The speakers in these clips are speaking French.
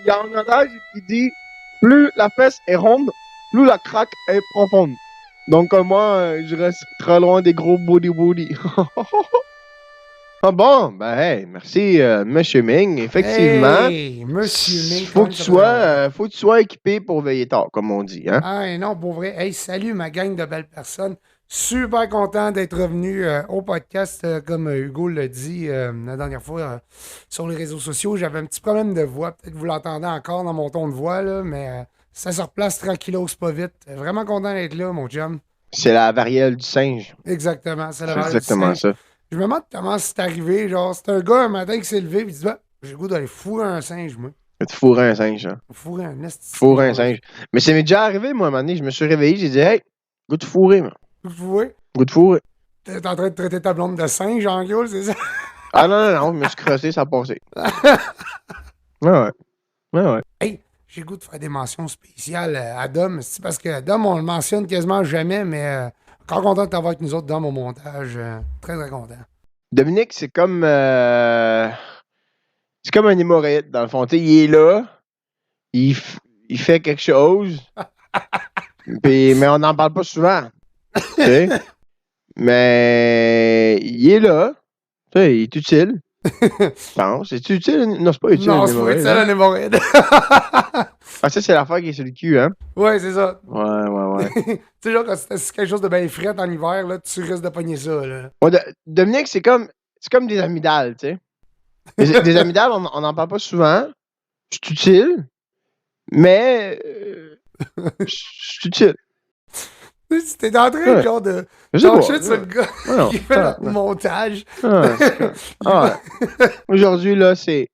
y a un adage qui dit plus la fesse est ronde, plus la craque est profonde. Donc moi, je reste très loin des gros booty. Ah bon, ben hey, merci Monsieur Ming. Effectivement, Hey, Monsieur Ming, faut que tu sois équipé pour veiller tard, comme on dit, hein. Ah non, pour vrai. Hey, salut ma gang de belles personnes. Super content d'être revenu au podcast, comme Hugo l'a dit la dernière fois sur les réseaux sociaux. J'avais un petit problème de voix. Peut-être que vous l'entendez encore dans mon ton de voix, là, mais ça se replace tranquillos, pas vite. Vraiment content d'être là, mon chum. C'est la variole du singe. Exactement, c'est la C'est valeur du exactement singe. ça. Je me demande comment c'est arrivé. Genre, c'est un gars un matin qui s'est levé et il dit bah, j'ai le goût d'aller fourrer un singe, moi. Tu fourrais un singe, hein. Fourrer un esti. Fourrer un singe. Mais ça m'est déjà arrivé, moi, à un moment donné, je me suis réveillé, j'ai dit, hey, goût de fourrer, man. Fourrer? Goût de fourrer. T'es en train de traiter ta blonde de singe, en gros, c'est ça? Ah non, je me suis crossé, ça a passé. Ouais. Hey, j'ai le goût de faire des mentions spéciales à Dom. C'est parce que Dom, on le mentionne quasiment jamais, mais encore content de t'avoir avec nous autres, Dom, au montage. Très, très content. Dominique, c'est comme un hémorroïde, dans le fond. Tu sais, il est là, il fait quelque chose, mais on n'en parle pas souvent. Tu sais? Mais il est là, tu sais, il est utile. Je pense. C'est utile? Non, c'est pas utile. Non, c'est pas utile, un hémorroïde. Ah, ça, c'est l'affaire qui est sur le cul, hein? Ouais, c'est ça. Ouais. Tu sais, genre, quand c'est quelque chose de bien frais en hiver, là, tu risques de pogner ça, là. Ouais, Dominique, c'est comme des amygdales, tu sais. Des amygdales, on n'en parle pas souvent. C'est utile, mais c'est utile. T'es en train, genre, de lâcher sur le gars qui fait notre montage. Aujourd'hui, là, c'est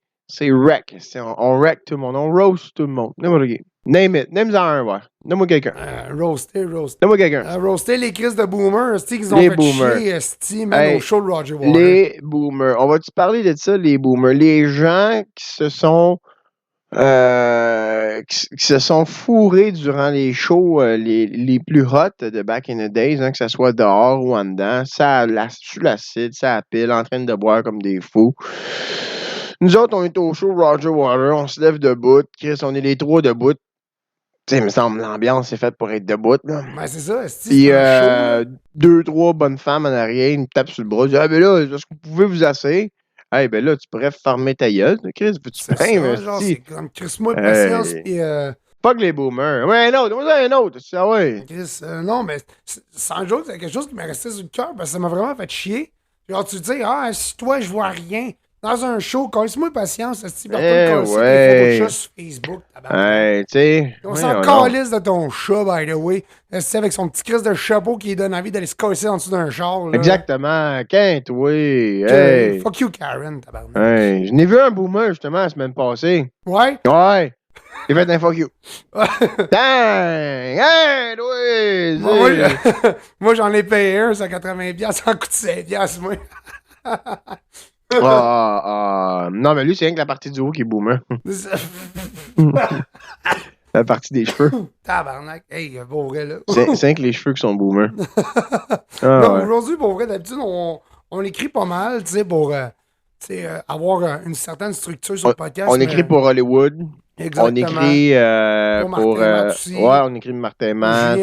wreck. On wreck tout le monde. On roast tout le monde. N'importe qui. Name it. Name-en un, ouais. Nomme-moi quelqu'un. Roaster. Nomme-moi quelqu'un. Roaster les crises de boomers, qu'ils ont Les fait boomers. chier, man, au show de Roger Water. Les boomers. On va-tu parler de ça, les boomers? Les gens qui se sont fourrés durant les shows les plus hot de back in the days, hein, que ce soit dehors ou en dedans, sur l'acide, ça la pile, en train de boire comme des fous. Nous autres, on est au show Roger Water, on se lève debout, Chris, on est les trois debout. Tu sais, il me semble l'ambiance est faite pour être debout, là. Ben, c'est ça, Puis, deux, trois bonnes femmes en arrière, ils me tapent sur le bras, ils disent, ah, ben là, est-ce que vous pouvez vous asseoir? Hey, ben là, tu pourrais fermer ta gueule, Chris, peux-tu c'est ça, genre, c'est comme Chris-moi de patience, puis pas que les boomers. Ouais, un autre. Ah ouais. Chris, non, mais sans joke, c'est quelque chose qui m'est resté sur le cœur, parce que ça m'a vraiment fait chier. Genre, tu te dis, si toi, je vois rien. Dans un show, laisse-moi patience, si tu ouais. des sur Facebook. Hey, tu sais. On s'en calisse de ton chat, by the way. C'est avec son petit crise de chapeau qui lui donne envie d'aller se casser en dessous d'un char. Là. Exactement. Quinte, oui. Hey. Fuck you, Karen, tabarnak. Hey. Je n'ai vu un boomer, justement, la semaine passée. Ouais? Ouais. J'ai fait un fuck you. Dang! Hey, oui! Moi, j'en ai payé un, ça 80$, ça en coûte 5$, moi. Non, mais lui, c'est rien que la partie du haut qui est boomer. La partie des cheveux. Tabarnak. Hey, pour vrai, là. C'est rien que les cheveux qui sont boomers. Aujourd'hui, pour vrai, d'habitude, on écrit pas mal, tu sais, pour avoir une certaine structure sur le podcast. On écrit pour Hollywood. Exactement. On écrit pour on écrit Martin Matt.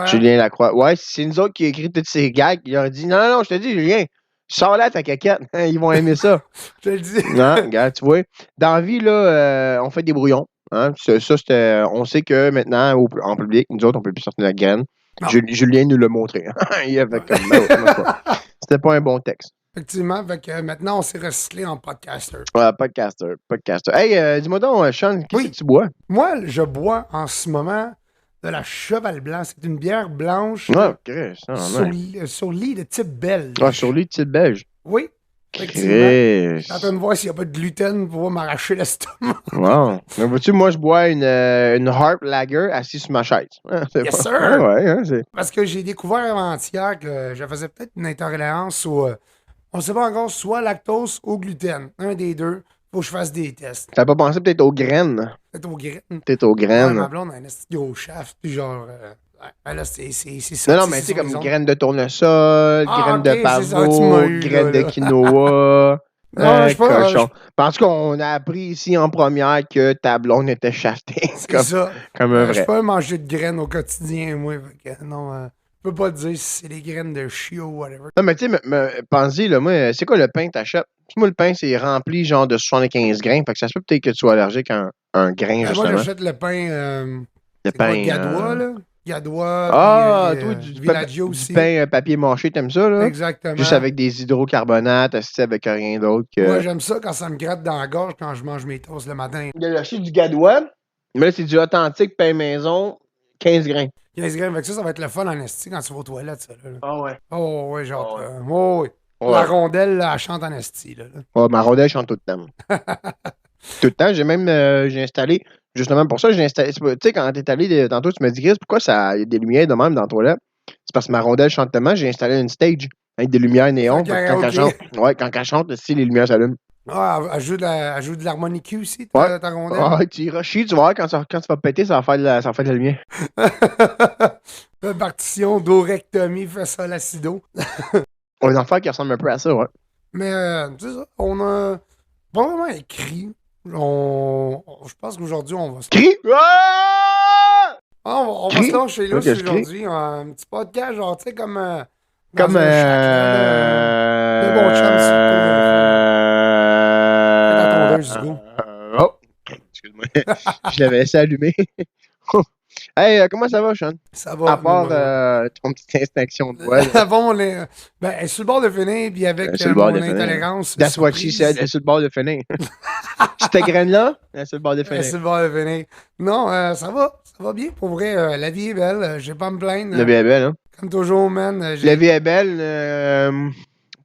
Julien Lacroix. Ouais, c'est nous autres qui écrit toutes ces gags. Il a dit non, je te dis, Julien, sors là ta caquette. Ils vont aimer ça. Je te le dis. Non, regarde, tu vois. Dans la vie, là, on fait des brouillons. Hein? Ça, on sait que maintenant, en public, nous autres, on ne peut plus sortir la graine. Julien nous l'a montré. Il avait comme, c'était pas un bon texte. Effectivement, fait que maintenant, on s'est recyclé en podcaster. Ouais, podcaster. Hey, dis-moi donc, Sean, qu'est-ce que tu bois? Moi, je bois en ce moment de la Cheval Blanc. C'est une bière blanche sur lit de type belge. Ah, sur lit de type belge? Oui. Effectivement. Je suis en train de voir s'il n'y a pas de gluten pour m'arracher l'estomac. Wow. Mais vois-tu, moi, je bois une Harp Lager assise sur ma chaise. Yes, sir! Ouais, parce que j'ai découvert avant-hier que je faisais peut-être une intolérance au... on ne sait pas encore, soit lactose ou gluten. Un des deux. Faut que je fasse des tests. T'as pas pensé peut-être aux graines? Peut-être aux graines. Ouais, ma blonde a un petit gros shaft, puis genre... là, c'est ça. Non, mais c'est comme graines de tournesol, graines de pavot, graines de quinoa. Non, je sais pas. Cochon. Parce qu'on a appris ici en première que ta blonde était chaftée. C'est ça. Comme un Je vrai. peux pas manger de graines au quotidien, moi. Fait que, non, je peux pas te dire si c'est des graines de chiot ou whatever. Non, mais tu sais, pense-y, là, moi, c'est quoi le pain que t'achètes? Moi, le pain, c'est rempli genre de 75 grains. Fait que ça se peut peut-être que tu sois allergique à un grain, Moi, justement. j'achète le pain, Le c'est quoi, pain. Gadois, là? Gadois, puis Ah, toi, Villaggio du aussi. pain papier mâché, t'aimes ça, là? Juste Exactement. avec des hydrocarbonates, assis avec rien d'autre Moi, que. j'aime ça quand ça me gratte dans la gorge quand je mange mes toasts le matin. Il a acheté du gadois, mais là, c'est du authentique pain maison, 15 grains. 15 grammes, avec ça, ça va être le fun en esti quand tu vas aux toilettes, ça. Là. Ah ouais. Oh, ouais, genre. Ah ouais. Oh, oui. La Ouais. rondelle, là, elle chante en esti. Là. Ouais, ma rondelle chante tout le temps. Tout le temps, j'ai même j'ai installé, justement pour ça, j'ai installé. Tu sais, quand t'es allé tantôt, tu me dis, Chris, pourquoi il y a des lumières de même dans la toilette? C'est parce que ma rondelle chante tellement, j'ai installé une stage avec des lumières C'est un néon. Fait que quand elle chante, karaoké. ouais, quand elle chante, si les lumières s'allument. Ah, elle joue de l'harmonica aussi, Ouais. ta rondelle. Ah, tu iras chier, tu vas voir, quand tu vas péter, ça va faire de la lumière. Partition, dorectomie, fait ça, l'acido. Un enfant qui ressemble un peu à ça, ouais. Mais, c'est ça, on a pas vraiment écrit. Je pense qu'aujourd'hui, on va se... Crie! Ah! On va se Crie? lâcher là Ok, je crie. aujourd'hui. Un petit podcast, genre, tu sais, comme dans Comme. un shack, là, de bons chums sur le tour d'un feu. Fais ta tondeuse, Hugo. Oh! Excuse-moi. Je l'avais laissé allumer. Hey, comment ça va, Sean? Ça va. À part ton petite instinction de voix. Avant, elle est sur le bord de finir, puis avec Sur le mon bord de finir. intolérance. That's what she said. Elle est sur le bord de finir. Cette graine-là, elle est sur le bord de Elle est finir. sur le bord de finir. Non, ça va bien. Pour vrai, la vie est belle. Je vais pas me plaindre. La vie est belle, hein? Comme toujours, man. La vie est belle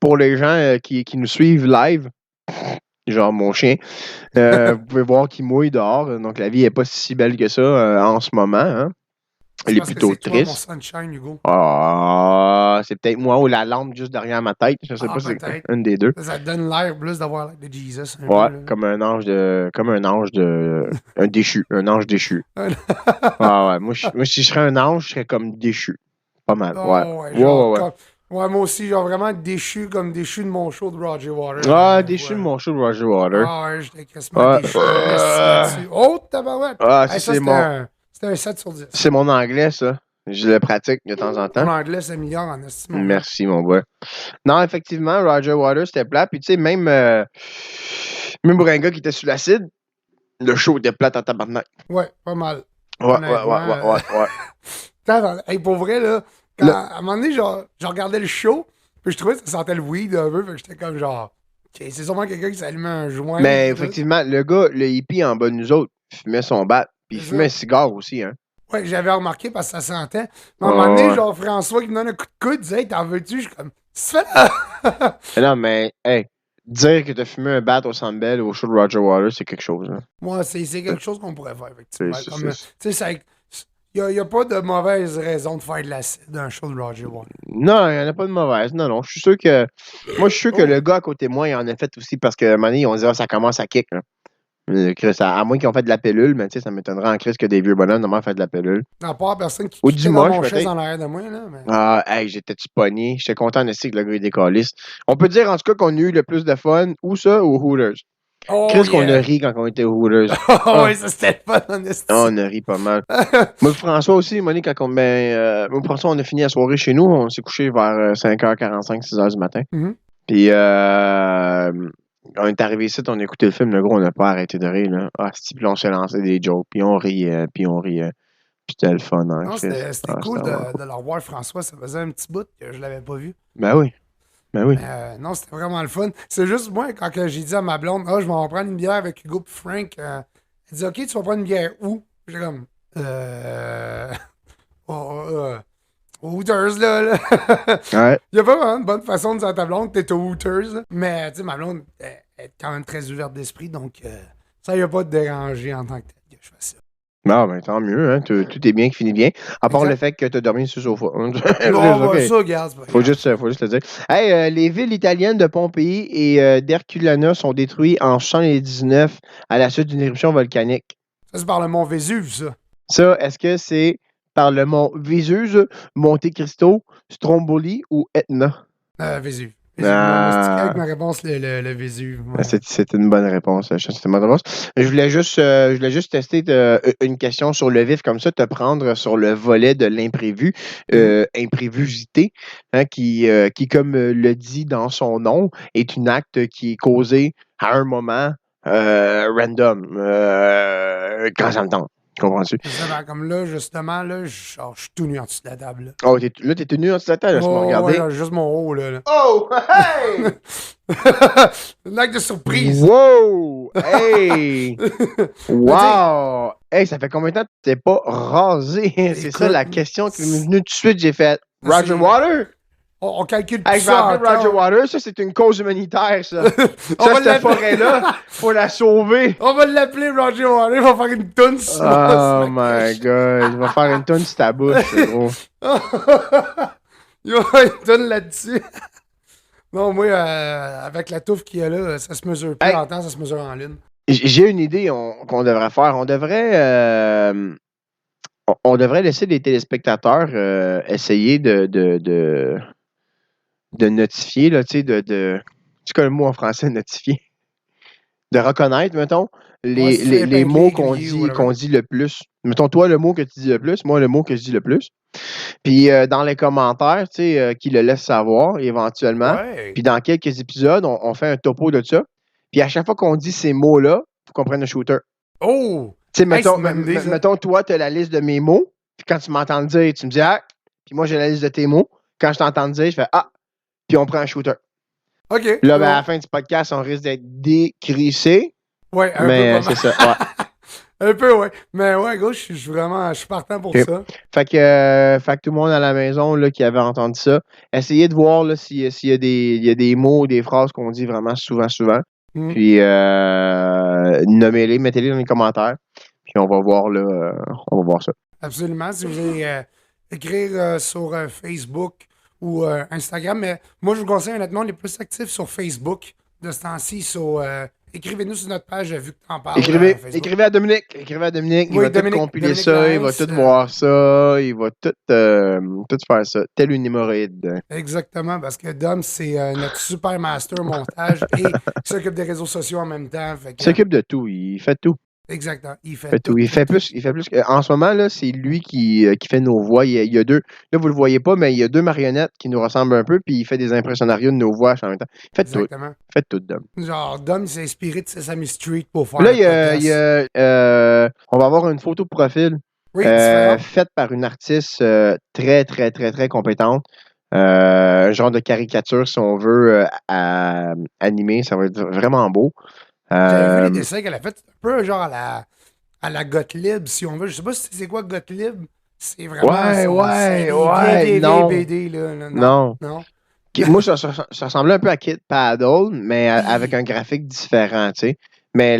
pour les gens qui nous suivent live. Genre mon chien. Vous pouvez voir qu'il mouille dehors. Donc la vie n'est pas si belle que ça en ce moment. Hein? Elle est parce que plutôt c'est toi, mon triste. sunshine, Hugo. Ah, c'est peut-être moi ou la lampe juste derrière ma tête. Je sais pas, c'est Peut-être. une des deux. Ça te donne l'air plus d'avoir l'air de Jesus. Un Ouais, peu, là. un déchu, un ange déchu. Ah ouais, moi, si je serais un ange, je serais comme déchu. Pas mal, ouais. Oh, ouais, Ouais, genre, ouais, ouais. ouais, moi aussi, genre vraiment déchu comme déchu de mon show de Roger Waters. Ah, déchu de mon show de Roger Water. Ah ouais, j'étais quasiment déchu là-dessus. Oh, tabarouette! Ah, Hey, ça, c'était un 7 sur 10. C'est mon anglais, ça. Je le pratique de temps en En temps. anglais, c'est meilleur en estime. Merci, mon boy. Non, effectivement, Roger Waters, c'était plat. Puis, tu sais, même pour un gars qui était sur l'acide, le show était plat à tabarnak. Ouais, pas mal. Ouais. Attends, hey, pour vrai, là, à un moment donné, genre, je regardais le show, puis je trouvais que ça sentait le weed un peu, fait que j'étais comme genre, OK, c'est sûrement quelqu'un qui s'allumait un joint. Mais tout. effectivement, le gars, le hippie en bas de nous autres, fumait son bat. Puis il C'est fumait un ça. cigare aussi, hein. Ouais, j'avais remarqué parce que ça sentait. Mais à un moment donné, Ouais. genre, François qui me donne un coup de coude, disait, hey, t'en veux-tu? Je suis comme, qu'est-ce que tu fais là? Non, mais, hey, dire que t'as fumé un bat au Sandbell ou au show de Roger Waters, c'est quelque chose, hein. Moi, c'est quelque chose qu'on pourrait faire, effectivement. C'est- Comme, c'est- tu sais, il n'y a pas de mauvaise raison de faire de l'acide dans un show de Roger Waters. Non, il n'y en a pas de mauvaise. Non. Je suis sûr que. Moi, je suis sûr que Oh. le gars à côté de moi, il en a fait aussi parce que, à un moment donné, on dit, ah, ça commence à kick, là. Chris, à moins qu'ils ont fait de la pilule, mais tu sais, ça m'étonnerait en Chris que des vieux bonhommes n'ont fait de la pilule. À part personne qui Ou quittait dis-moi, dans mon je chaise peut-être. en arrière de moi, là. Mais... Ah, hey, j'étais-tu pogné? J'étais content de que le gars est décaliste. On peut dire en tout cas qu'on a eu le plus de fun, ou ça, ou Hooters. Oh, Chris, qu'on a yeah. ri quand on était au Hooters. Oh, ouais, ça c'était le fun, en esti. Ah, on a ri pas mal. Moi, François aussi, Monique, quand moi, François, on a fini la soirée chez nous. On s'est couché vers 5h45, 6h du matin. Mhm. Puis, on est arrivé ici, on a écouté le film. Le gros, on n'a pas arrêté de rire. Là. Ah, puis on s'est lancé des jokes. Puis on riait. Puis c'était le fun. Hein, Non, Chris. c'était cool de le revoir, François. Ça faisait un petit bout que je l'avais pas vu. Ben oui. Non, c'était vraiment le fun. C'est juste, moi, quand que j'ai dit à ma blonde, je vais en prendre une bière avec Hugo et Frank, elle dit, OK, tu vas prendre une bière où? J'étais comme, au Hooters, là. Ouais. Il y a pas vraiment une bonne façon de dire à ta blonde que t'es au Hooters, là. Mais, tu sais, ma blonde est quand même très ouverte d'esprit, donc ça y a pas de déranger en tant que tel que je fasse ça. Non, ben tant mieux. Hein. Tout est bien qui finit bien. À part Exact. le fait que tu as dormi sur le sofa. Non, Ok. ça, regarde, c'est pas Faut grave. juste le dire. Hey, les villes italiennes de Pompéi et d'Herculana sont détruites en 79 à la suite d'une éruption volcanique. Ça, c'est par le mont Vésuve, ça. Ça, est-ce que c'est par le mont Vésuve, Monte Cristo, Stromboli ou Etna? Vésuve. J'ai diagnostiqué avec ma réponse le Vésuve. Ouais. C'est une bonne réponse. C'est une bonne réponse. Je voulais juste tester une question sur le vif, comme ça, te prendre sur le volet de l'imprévu, imprévusité, hein, qui, comme le dit dans son nom, est une acte qui est causé à un moment random, quand ça me tente. Comprends-tu? Justement, comme là, justement, là, je suis tout nu en dessous de la table. Là, Oh, là, t'es tenu en dessous de la table, laisse-moi oh, regarder. ouais, juste mon haut, là. Oh, hey! Une acte de surprise. Wow! Hey! Mais Wow! Hey, ça fait combien de temps que tu t'es pas rasé? C'est ça la question qui m'est venue tout de suite. J'ai fait Roger Water? On calcule Hey, tout je vais ça en appeler Roger temps. Water. Ça, c'est une cause humanitaire, ça. On Ça, va cette l'appeler- forêt-là, faut la sauver. On va l'appeler Roger Water, il va faire une tonne sur Oh my god. Je vais faire une tonne sur ta bouche, gros. Il va faire une tonne là-dessus. Non, moi, avec la touffe qu'il y a là, ça se mesure plus Hey. en temps, ça se mesure en lune. J'ai une idée qu'on devrait faire. On devrait laisser les téléspectateurs essayer de notifier, là, tu sais, c'est quoi le mot en français, notifier? De reconnaître, mettons, Ouais, si tu fais les mots épingler, griller ou whatever. qu'on dit le plus. Mettons, toi, le mot que tu dis le plus, moi, le mot que je dis le plus. Puis dans les commentaires, tu sais, qui le laissent savoir éventuellement. Ouais. Puis dans quelques épisodes, on fait un topo de ça. Puis à chaque fois qu'on dit ces mots-là, il faut qu'on prenne un shooter. Oh! Tu sais, Hey, c'est une bonne idée, ça. mettons, toi, tu as la liste de mes mots. Puis quand tu m'entends le dire, tu me dis ah. Puis moi, j'ai la liste de tes mots. Quand je t'entends le dire, je fais ah. Puis on prend un shooter. OK. Là, ben, bon. à la fin du podcast, on risque d'être décrissé. Ouais, un Mais peu. c'est ça. Ouais. Un peu, ouais. Mais ouais, gars, je suis partant pour Ok. ça. Fait que tout le monde à la maison là, qui avait entendu ça, essayez de voir là, s'il y a des mots, des phrases qu'on dit vraiment souvent. Mm. Puis nommez-les, mettez-les dans les commentaires. Puis on va voir là, on va voir ça. Absolument. Si vous voulez écrire sur Facebook ou Instagram, mais moi, je vous conseille honnêtement, on est plus actifs sur Facebook de ce temps-ci. Écrivez-nous sur notre page vu que tu en parles. Facebook. Écrivez à Dominique. Il Oui, va Dominique- tout compiler Dominique ça, il va Lance, tout voir ça, il va tout faire ça. Tel une hémorroïde. Exactement, parce que Dom, c'est notre super master montage et il s'occupe des réseaux sociaux en même temps. Fait Il que, s'occupe de tout, il fait tout. exactement. Il fait Fait tout. Il fait plus. En ce moment, là, c'est lui qui fait nos voix. Il y a deux. Là, vous le voyez pas, mais il y a deux marionnettes qui nous ressemblent un peu, puis il fait des impressionnarios de nos voix en même temps. Faites tout. Exactement. Faites tout, Dom. Genre, Dom, il s'est inspiré de Sesame Street pour faire Là, le podcast. on va avoir une photo de profil Oui, différent. faite par une artiste très, très, très, très compétente. Un genre de caricature, si on veut, animer. Ça va être vraiment beau. J'avais vu les dessins qu'elle a fait, un peu genre à la Gottlieb, si on veut. Je sais pas si c'est quoi Gottlieb. C'est vraiment. C'est des vieilles non. BD, là. Non. Non. Moi, ça ressemblait un peu à Kid Paddle, mais avec un graphique différent, tu sais. Mais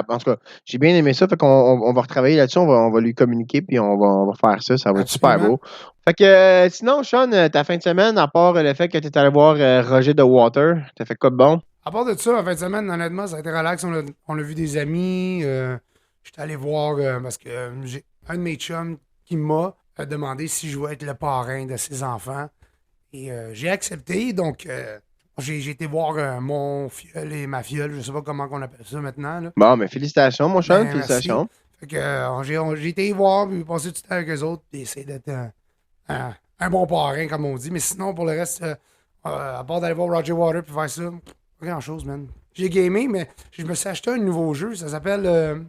en tout cas, j'ai bien aimé ça. Fait qu'on on va retravailler là-dessus, on va lui communiquer, puis on va faire ça. Ça va être super Absolument. beau. Fait que sinon, Sean, ta fin de semaine, à part le fait que tu es allé voir Roger de Water, t'as fait quoi de bon? À part de ça, en fin de semaine, honnêtement, ça a été relax. On a vu des amis. J'étais allé voir parce que j'ai un de mes chums qui m'a demandé si je voulais être le parrain de ses enfants. Et j'ai accepté. Donc, j'ai été voir mon filleul et ma filleule. Je sais pas comment on appelle ça maintenant. Là. Bon, mais félicitations, mon Sean, Ben, félicitations. Fait que, j'ai été y voir, puis passer du temps avec eux autres, puis essayer d'être un bon parrain, comme on dit. Mais sinon, pour le reste, à part d'aller voir Roger Water puis faire ça, pas grand-chose, man. J'ai gamé, mais je me suis acheté un nouveau jeu. Ça s'appelle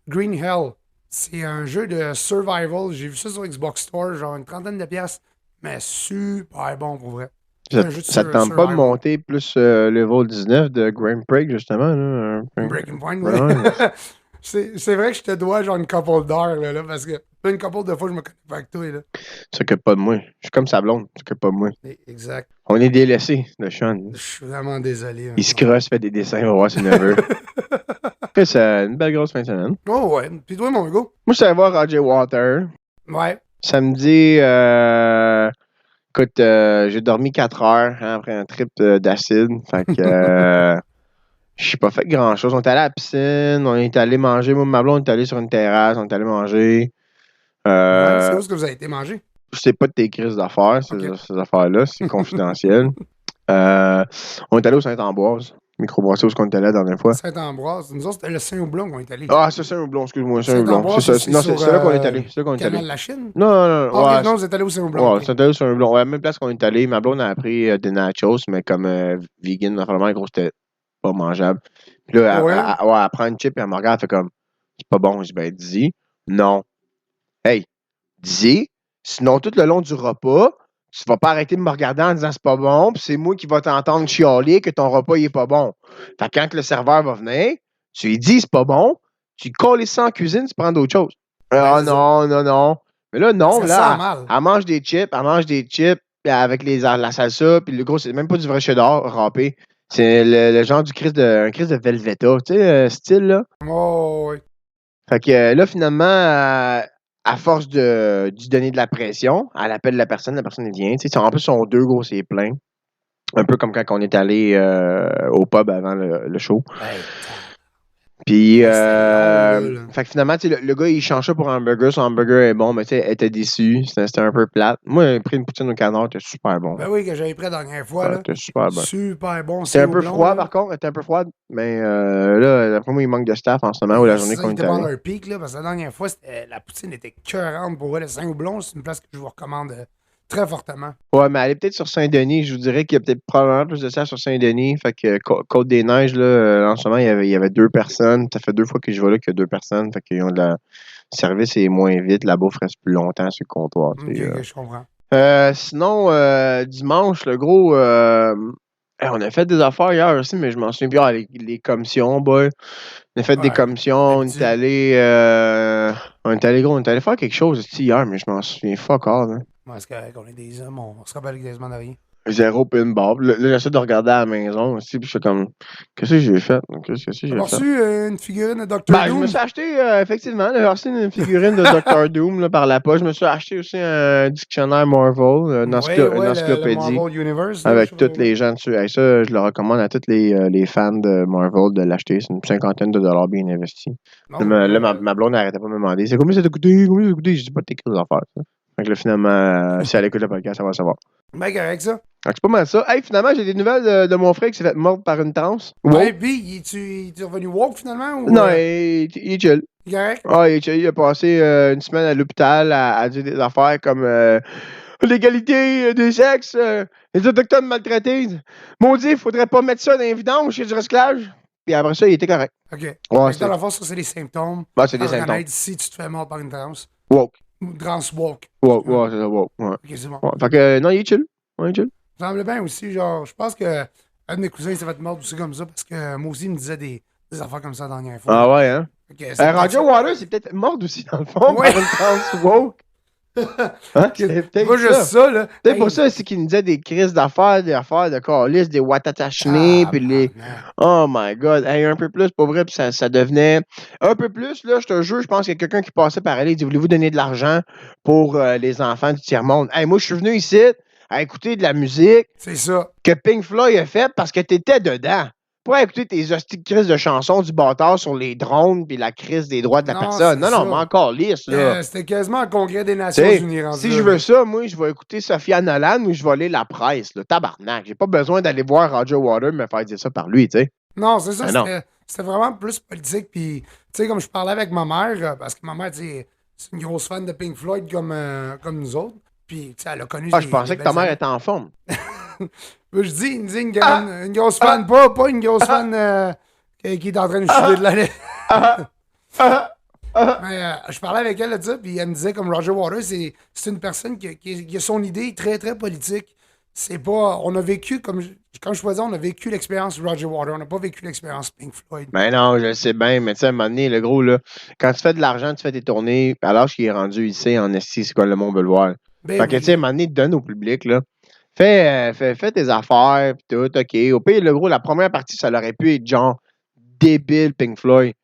Green Hell. C'est un jeu de survival. J'ai vu ça sur Xbox Store, genre une trentaine de pièces, mais super bon pour vrai. Ça te tente pas de monter plus level 19 de Grand Prix, justement? Là? Breaking Point, Ouais. ouais. C'est vrai que je te dois genre une couple d'heures, là, parce que une couple de fois, je me connais pas avec toi, là. Tu t'occupes pas de moi. Je suis comme sa blonde, tu t'occupes pas de moi. Exact. On est délaissés de Sean. Je suis vraiment désolé. Il se crosse, fait des dessins, on va voir ses neveux. C'est une belle grosse fin de semaine. Oh ouais. Puis toi, mon gars? Moi, je suis allé voir Roger Water. Ouais. Samedi, écoute, j'ai dormi 4 heures hein, après un trip d'acide. Fait que je suis pas fait grand-chose. On est allé à la piscine, on est allé manger. Moi, ma blonde, on est allé sur une terrasse, on est allé manger. Ouais, c'est où ce que vous avez été manger? Je sais pas de tes crises d'affaires, Ok. ces affaires-là, c'est confidentiel. On est allé au Saint-Ambroise, microbrasserie où on était allé la dernière fois. Saint-Ambroise. Nous autres, c'était le Saint-Houblon qu'on est allé. Ah, c'est Saint-Houblon, excuse-moi, Saint-Houblon. Saint-Ambroise, C'est ça. Non, sur c'est là qu'on est allé. C'est là qu'on est allé. Canal La Chine. Non, non, non. Ah, Ouais, ok, non, vous êtes allé au Saint-Houblon. ouais, ok. c'est allé sur Saint-Houblon. Ouais, même place qu'on est allé. Ma blonde a pris des nachos, mais comme vegan, vraiment, gros, c'était pas mangeable. Puis là, Ouais. elle prend une chip et elle me regarde, elle fait comme, c'est pas bon. Je dis, ben, dis, non. Hey, dis, sinon, tout le long du repas, tu vas pas arrêter de me regarder en disant c'est pas bon, puis c'est moi qui va t'entendre chialer que ton repas il est pas bon. Fait que quand le serveur va venir, tu lui dis c'est pas bon, tu colles ça en cuisine, tu prends d'autres choses. Ah c'est ça. non, non, non. Mais là, non, Ça là, sent mal. elle mange des chips avec la salsa, puis le gros, c'est même pas du vrai cheddar râpé. C'est le genre un Christ de Velveta, tu sais, style, là. Oh, ouais. Fait que là, finalement, à force de lui donner de la pression, elle appelle la personne elle vient. Tu sais, en plus, ils sont deux gros, c'est plein. Un peu comme quand on est allé au pub avant le show. Hey, Puis, c'était long, là. fait que finalement, tu sais, le gars, il change ça pour un hamburger. Son hamburger est bon, mais tu sais, elle était déçue. C'était un peu plate. Moi, j'ai pris une poutine au canard, c'était super bon. Ben oui, que j'avais pris la dernière fois, Ouais, là. c'était super bon. Super bon. C'était un peu Saint-Houblon, froid, là. par contre. Elle était un peu froide. Mais là, d'après moi, il manque de staff en ce moment ou la journée Ça, qu'on il est était pas allé. dans leur pic, là, parce que la dernière fois, la poutine était cœurante pour vrai. Le Saint-Houblon, c'est une place que je vous recommande très fortement. Ouais, mais elle est peut-être sur Saint-Denis. Je vous dirais qu'il y a peut-être probablement plus de ça sur Saint-Denis. Fait que Côte-des-Neiges, là, en ce moment, il y avait deux personnes. Ça fait 2 fois que je vais là qu'il y a 2 personnes. Fait qu'ils ont le service est moins vite. La bouffe reste plus longtemps sur le comptoir. Ok, ok, je comprends. Sinon, dimanche, le gros, on a fait des affaires hier aussi, mais je m'en souviens bien. Les commissions, boy. On a fait des Ouais, commissions. On est allé, gros, on est allé faire quelque chose aussi hier, mais je m'en souviens fuck all, là. Ouais, c'est correct, on est des hommes, on se rappelle quasiment de rien. Zéro pin bar. Là, j'essaie de regarder à la maison aussi, puis je fais comme, qu'est-ce que j'ai fait? Qu'est-ce que T'as j'ai fait? reçu une figurine de Dr. Ben, je Doom? me suis acheté, effectivement, j'ai reçu une figurine de Dr. Doom là, par la poche. Je me suis acheté aussi un dictionnaire Marvel, une Ouais, une ouais, le encyclopédie Marvel Universe, là, je avec sais pas tous trop. les gens dessus. Hey, ça, je le recommande à tous les fans de Marvel de l'acheter. C'est une cinquantaine de dollars bien investis. Non, Là, ma blonde n'arrêtait pas de me demander, c'est combien ça t'a coûté? Combien ça t'a coûté? Je dis pas tes crises d'affaires. Ça. Fait que là, finalement, si elle écoute le podcast, ça va savoir. ben correct, ça. Fait que c'est pas mal ça. Hey, finalement, j'ai des nouvelles de mon frère qui s'est fait mordre par une transe. Ouais, puis, il est revenu woke finalement? Ou, Non, il est chill. il est correct? Ah, il est chill. Il a passé une semaine à l'hôpital à dire des affaires comme l'égalité des sexes, les autochtones maltraités. Maudit, faudrait pas mettre ça dans les vidanges chez du recyclage. Puis après ça, il était correct. OK. Ouais, Fait que c'est dans la force, ça, c'est des symptômes. bah, c'est des À symptômes. reconnaître si tu te fais mordre par une transe. Woke. Ou trans woke. Ouais, c'est ça, woke. Ouais. OK, c'est bon. Ouais. Fait que non, il est chill. Ouais, il est chill. Ça semble bien aussi, genre, je pense que un de mes cousins s'est fait mordre aussi comme ça parce que moi aussi, il me disait des affaires comme ça la dernière fois. Ah ouais, hein? Fait que c'est Roger peut-être Waters, c'est peut-être mort aussi, dans le fond, Ouais. par une transe woke. Hein? C'est peut-être Moi, juste ça, là. peut-être pour ça, c'est qu'il nous disait des crises d'affaires, des affaires de calice, des watatachenés, puis les. Oh my god, hey, un peu plus, pas vrai, puis ça devenait. Un peu plus, là, je te jure, je pense qu'il y a quelqu'un qui passait par là, il dit voulez-vous donner de l'argent pour les enfants du tiers-monde? Hey, moi, je suis venu ici à écouter de la musique C'est ça. que Pink Floyd a faite parce que t'étais dedans. Pas écouter tes hosties de crises de chansons du bâtard sur les drones puis la crise des droits de la Non, personne. c'est Non, ça. mais encore lisse, là. C'était quasiment un congrès des Nations T'sais, Unies rendu si là, je là. veux ça, moi, je vais écouter Sophia Nolan ou je vais lire la presse, là. Tabarnak. J'ai pas besoin d'aller voir Roger Waters me faire dire ça par lui, tu sais. Non, c'est ça. Ben non. C'était vraiment plus politique. Puis, tu sais, comme je parlais avec ma mère, parce que ma mère, tu sais, c'est une grosse fan de Pink Floyd comme nous autres. Puis, tu sais, elle a connu. Ah, je pensais que ta mère était en forme. Je dis une grosse fan, pas une grosse fan qui est en train de chuter de l'année. Mais je parlais avec elle de ça, puis elle me disait comme Roger Waters, c'est une personne qui a son idée très, très politique. C'est pas. On a vécu, comme je peux dire, on a vécu l'expérience Roger Waters, on n'a pas vécu l'expérience Pink Floyd. Ben non, je le sais bien, mais tu sais, à un moment donné, le gros, là, quand tu fais de l'argent, tu fais tes tournées, à l'âge qu'il est rendu ici, en esti, c'est quoi le monde veut le voir. Ben Fait que, tu sais, à un moment donné, donne au public, là. Fais tes affaires, pis tout, OK. Au pire, le gros, la première partie, ça aurait pu être genre débile Pink Floyd.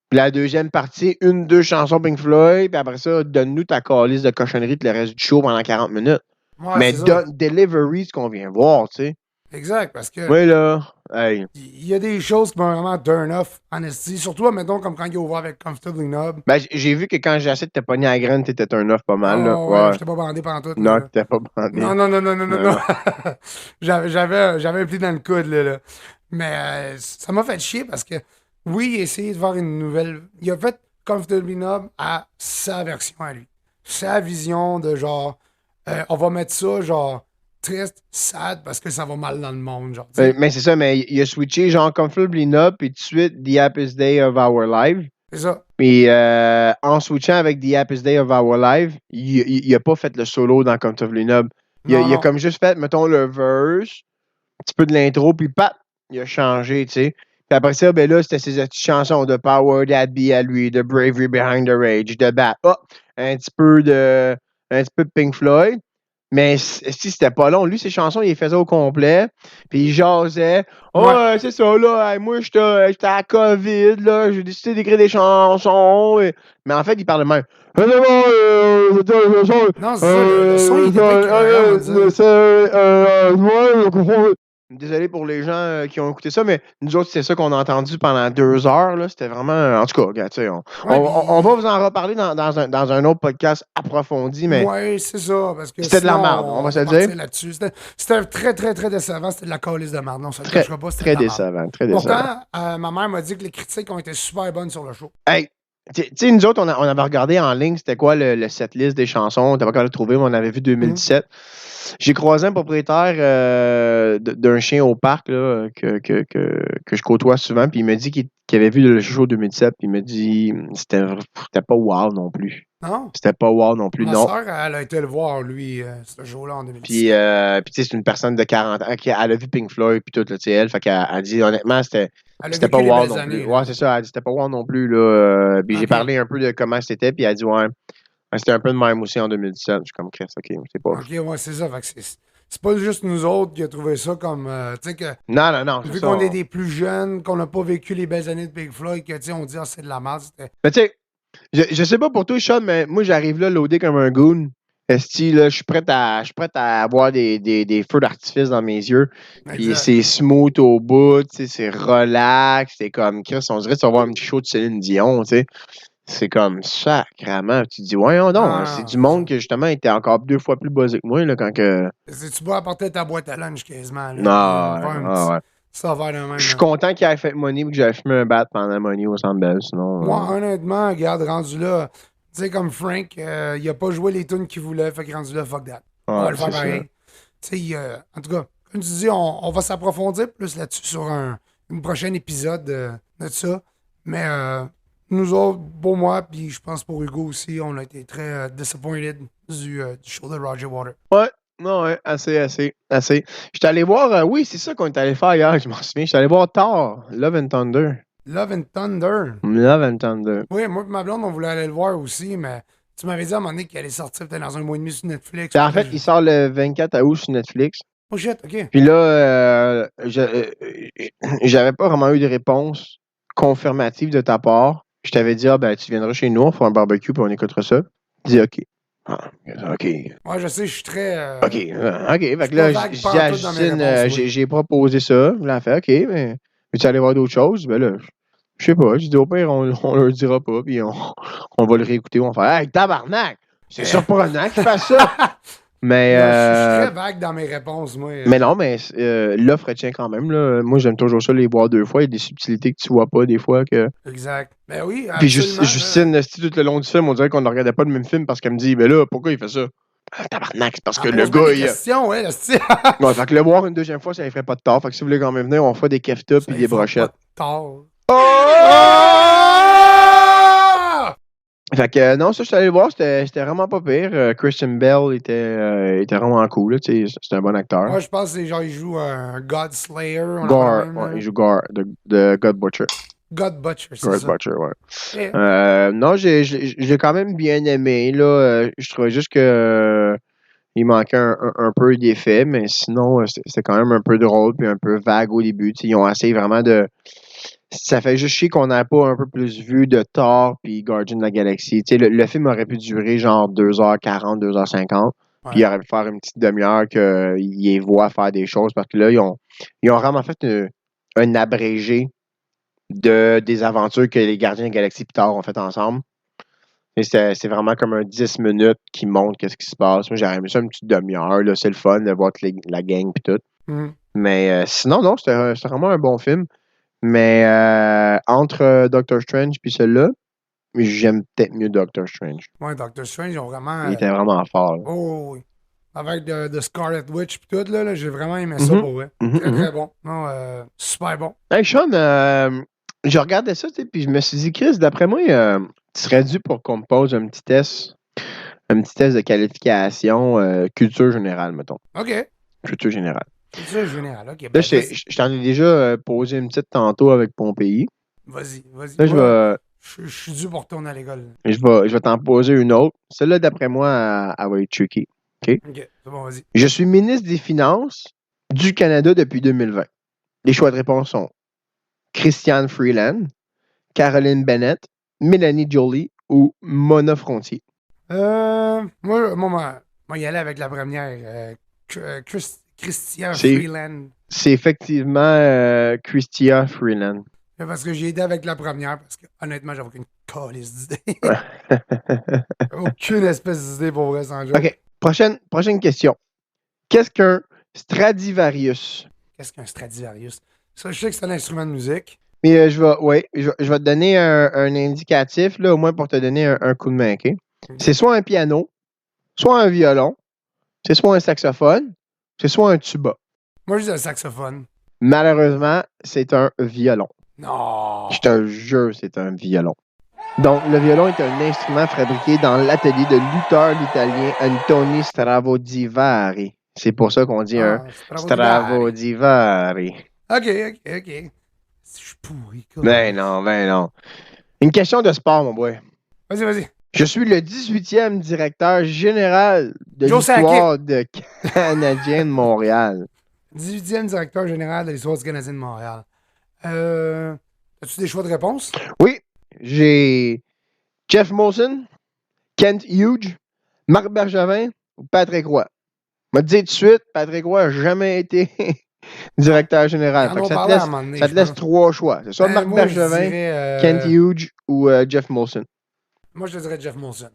Puis la deuxième partie, deux chansons Pink Floyd, puis après ça, donne-nous ta calice de cochonnerie tout le reste du show pendant 40 minutes. Ouais, Mais c'est ça. Delivery, ce qu'on vient voir, tu sais. Exact, parce que Moi, là, hey. il y a des choses qui m'ont vraiment turn off, honesty. Surtout, mettons, comme quand il est ouvert avec Comfortably Knob. Ben, j'ai vu que quand j'ai essayé de te pogner à la graine, t'étais un off pas mal, là. Oh, ouais, Ouais. j'étais pas bandé pendant tout, Non, là. t'étais pas bandé. Non, non, non, non, non, non, Non, non. non. J'avais un pli dans le coude, là. Mais ça m'a fait chier parce que, oui, il a essayé de faire une nouvelle. Il a fait Comfortably Numb à sa version à lui. Sa vision de genre, on va mettre ça, genre, triste, sad, parce que ça va mal dans le monde, genre, tu sais. Mais c'est ça, mais il a switché genre Comfortably Numb, puis tout de suite The Happiest Day of Our Life. C'est ça. Puis en switchant avec The Happiest Day of Our Life, il a pas fait le solo dans Comfortably Numb. Non, Il a non. comme juste fait, mettons, le verse, un petit peu de l'intro, puis pap, il a changé, tu sais. Puis après ça, ben là, c'était ses petites chansons de Power That Be à lui, de Bravery Behind the Rage, de Bat. Oh, un petit peu de Pink Floyd. Mais si c'était pas long, lui, ses chansons, il les faisait au complet. Puis il jasait. Oh, Ouais. c'est ça, là. Hey, moi, j'étais à COVID, là. J'ai décidé d'écrire des chansons. Mais en fait, il parlait même. Non, c'est ça, le son, il était pas écœurant, on va dire. Désolé pour les gens qui ont écouté ça, mais nous autres, c'est ça qu'on a entendu pendant 2 heures. Là. C'était vraiment. En tout cas, regarde, tu sais, Ouais, on va puis. vous en reparler dans un autre podcast approfondi, mais Ouais, c'est ça, parce que c'était de la sinon, merde, on va on se va le dire. partir là-dessus. C'était très, très, très décevant. C'était de la calice de merde. Non, ça ne le Très, cachera pas, c'était de très la merde. décevant, très décevant. Pourtant, ma mère m'a dit que les critiques ont été super bonnes sur le show. Hey, tu sais, nous autres, on avait regardé en ligne, c'était quoi le setlist des chansons. On n'était pas capable de trouver, mais on avait vu 2017. J'ai croisé un propriétaire d'un chien au parc là, que je côtoie souvent, puis il m'a dit qu'il avait vu le show 2017, puis il m'a dit c'était pas wow non plus. Non? C'était pas wow non plus, Ma non. soeur, elle a été le voir, lui, ce jour-là en Puis, 2017. tu sais, c'est une personne de 40 ans qui elle a vu Pink Floyd, puis tout, là, tu sais, elle. Fait qu'elle elle dit, honnêtement, Elle a c'était pas vécu les wow belles non plus. années, Ouais, là. c'est ça, elle dit, c'était pas wow non plus, là. Puis j'ai OK. parlé un peu de comment c'était, puis elle a dit, ouais, c'était un peu de même aussi en 2017. Je suis comme, Chris, ok, c'est pas. OK, ouais, c'est ça. Fait que c'est pas juste nous autres qui a trouvé ça comme. Tu sais que. Non, non, non, c'est Vu ça. qu'on est des plus jeunes, qu'on n'a pas vécu les belles années de Big Floyd, que, tu sais, on dit, ah, c'est de la merde. Mais tu sais, je sais pas pour toi, Sean, mais moi, j'arrive là, loadé comme un goon. Esti, là, je suis prêt à avoir des feux d'artifice dans mes yeux. Puis Exact. c'est smooth au bout, tu sais, c'est relax. C'est comme, Chris, on dirait que tu vas voir un petit show de Céline Dion, tu sais. C'est comme sacrément. Tu te dis, voyons Non, donc, c'est non, du c'est ça. monde que justement était encore 2 fois plus buzzé que moi, là, quand que. Tu vas apporter ta boîte à lunch quasiment, là, Non, puis on va ouais, faire un ah, petit. ouais. Ça va de Je même, suis là. content qu'il ait fait Money et que j'avais fumé un bat pendant Money au Centre Bell, Moi, sinon. honnêtement, regarde, rendu là, tu sais, comme Frank, il a pas joué les tunes qu'il voulait, fait que rendu là, fuck that. On va Ouais, le faire c'est ça. pareil. Tu sais, en tout cas, comme tu dis, on va s'approfondir plus là-dessus sur un prochain épisode de ça. Mais nous autres, pour moi, puis je pense pour Hugo aussi, on a été très disappointed du show de Roger Water. Ouais, non, ouais, assez. J'étais allé voir, oui, c'est ça qu'on est allé faire hier, je m'en souviens. J'étais allé voir Thor, Love and Thunder. Love and Thunder. Love and Thunder. Oui, moi et ma blonde, on voulait aller le voir aussi, mais tu m'avais dit à un moment donné qu'il allait sortir peut-être dans un mois et demi sur Netflix. Puis en Fait fait, que il sort le 24 août sur Netflix. oh shit, ok. Puis là, j'avais pas vraiment eu de réponse confirmative de ta part. Je t'avais dit, ah, ben, tu viendras chez nous, on fera un barbecue, puis on écoutera ça. Tu dis, OK. Ah, OK. Moi, je sais, je suis très. OK. OK. Fait Je suis que pas là, vague j'ai dit à pantoute dans mes Justine, réponses, oui. j'ai proposé ça. Là, elle a fait, OK, mais veux-tu aller voir d'autres choses? Ben là, je sais pas. Je dis, au pire, on leur dira pas, puis on va le réécouter. On va faire, hey, tabarnak! C'est surprenant qu'il fasse ça! Mais, Non, je suis très vague dans mes réponses, moi. mais non, mais l'offre tient quand même. Là. Moi, j'aime toujours ça, les voir 2 fois. Il y a des subtilités que tu vois pas des fois. Exact. Ben oui, Puis absolument. Justine, tout le long du film, on dirait qu'on ne regardait pas le même film parce qu'elle me dit, ben là, pourquoi il fait ça? Ah, tabarnak, c'est parce que le Pose-moi gars, des questions, ouais, là, c'est. Ouais, fait que le voir une deuxième fois, ça ne ferait pas de tort. Fait que si vous voulez quand même venir, on fait des keftas puis des brochettes. Tard. Oh! Fait que non, ça, je suis allé le voir, c'était vraiment pas pire. Christian Bell était vraiment cool, là, tu sais, c'était un bon acteur. Moi, je pense que c'est genre, il joue un God Slayer. Gore, ouais, il joue Gore, de God Butcher. God Butcher, c'est God ça. Butcher, ouais. Yeah. Non, j'ai quand même bien aimé, là. Je trouvais juste que il manquait un peu d'effet, mais sinon, c'était quand même un peu drôle puis un peu vague au début. Tu sais, ils ont essayé vraiment de. Ça fait juste chier qu'on n'ait pas un peu plus vu de Thor puis Guardian de la Galaxie. Tu sais, le film aurait pu durer genre 2h40, 2h50. Puis il aurait pu faire une petite demi-heure qu'ils les voient faire des choses parce que là, ils ont vraiment fait un abrégé des aventures que les Gardiens de la Galaxie plus tard ont fait ensemble. Et c'est vraiment comme un 10 minutes qui montre qu'est-ce qui se passe. Moi, j'aurais aimé ça une petite demi-heure. Là, c'est le fun de voir la gang et tout. Mais sinon, non, c'était vraiment un bon film. Mais entre Doctor Strange et celui-là, j'aime peut-être mieux Doctor Strange. Ouais, Doctor Strange, ils ont vraiment. Il était vraiment fort. Oh, oui. Avec de Scarlet Witch et tout, là, j'ai vraiment aimé ça pour vrai. Très, très bon. Non, super bon. Hey, Sean, je regardais ça, puis je me suis dit, Chris, d'après moi, tu serais dû pour qu'on me pose un petit test de qualification culture générale, mettons. OK. Culture générale. Culture générale, OK. Là, je t'en ai déjà posé une petite tantôt avec Pompéi. Vas-y. Là, je suis dû pour retourner à l'école. Je vais t'en poser une autre. Celle-là, d'après moi, elle va être tricky. OK? OK, c'est bon, vas-y. Je suis ministre des Finances du Canada depuis 2020. Les choix de réponse sont Christiane Freeland, Caroline Bennett, Mélanie Joly ou Mona Frontier. Moi, y aller avec la première. Christian Freeland. C'est effectivement Christia Freeland. Parce que j'ai aidé avec la première, parce que honnêtement, j'avais aucune calice d'idée. Aucune espèce d'idée pour vrai sans joke. OK. Prochaine question. Qu'est-ce qu'un Stradivarius? Qu'est-ce qu'un Stradivarius? Ça, je sais que c'est un instrument de musique. Mais je vais te donner un indicatif, là, au moins pour te donner un coup de main, OK? C'est soit un piano, soit un violon, c'est soit un saxophone, c'est soit un tuba. Moi, je dis un saxophone. Malheureusement, c'est un violon. Non! Je te jure, c'est un violon. Donc, le violon est un instrument fabriqué dans l'atelier de lutteur italien Antonio Stradivari. C'est pour ça qu'on dit un Stradivari. OK. Je suis pourri. Ben non. Une question de sport, mon boy. Vas-y. Je suis le 18e directeur général de l'histoire de Canadien de Montréal. 18e directeur général de l'histoire du Canadien de Montréal. As-tu des choix de réponse? Oui, j'ai Jeff Molson, Kent Hughes, Marc Bergevin ou Patrick Roy. Je vais te dire tout de suite, Patrick Roy n'a jamais été directeur général. Ça te laisse 3 choix. C'est soit Marc Bergevin, Kent Hughes ou Jeff Molson. Moi, je te dirais Jeff Molson.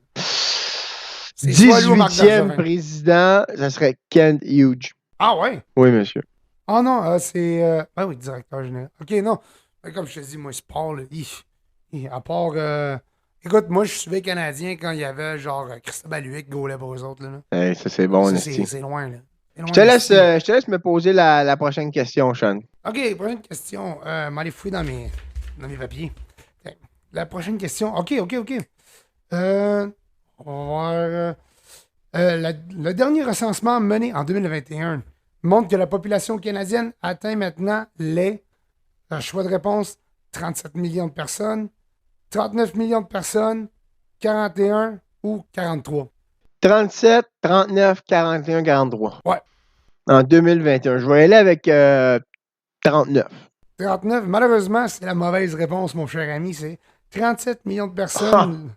18e président, ça serait Kent Hughes. Ah ouais? Oui, monsieur. Ah non, c'est... oui, directeur général. OK, non. Comme je te dis, moi, sport, là, à part... Écoute, moi, je suivais Canadien quand il y avait, genre, Christophe Baluet qui gaulait pour eux autres, là. Hey, ça, c'est bon, c'est loin, là. Je te laisse me poser la prochaine question, Sean. OK, prochaine question. M'aller fouiller dans mes papiers. Okay. La prochaine question. OK. On va voir... le dernier recensement mené en 2021 montre que la population canadienne atteint maintenant les choix de réponse 37 millions de personnes, 39 millions de personnes, 41 ou 43. 37, 39, 41, 43. Ouais. En 2021. Je vais aller avec 39. 39, malheureusement, c'est la mauvaise réponse, mon cher ami. C'est 37 millions de personnes.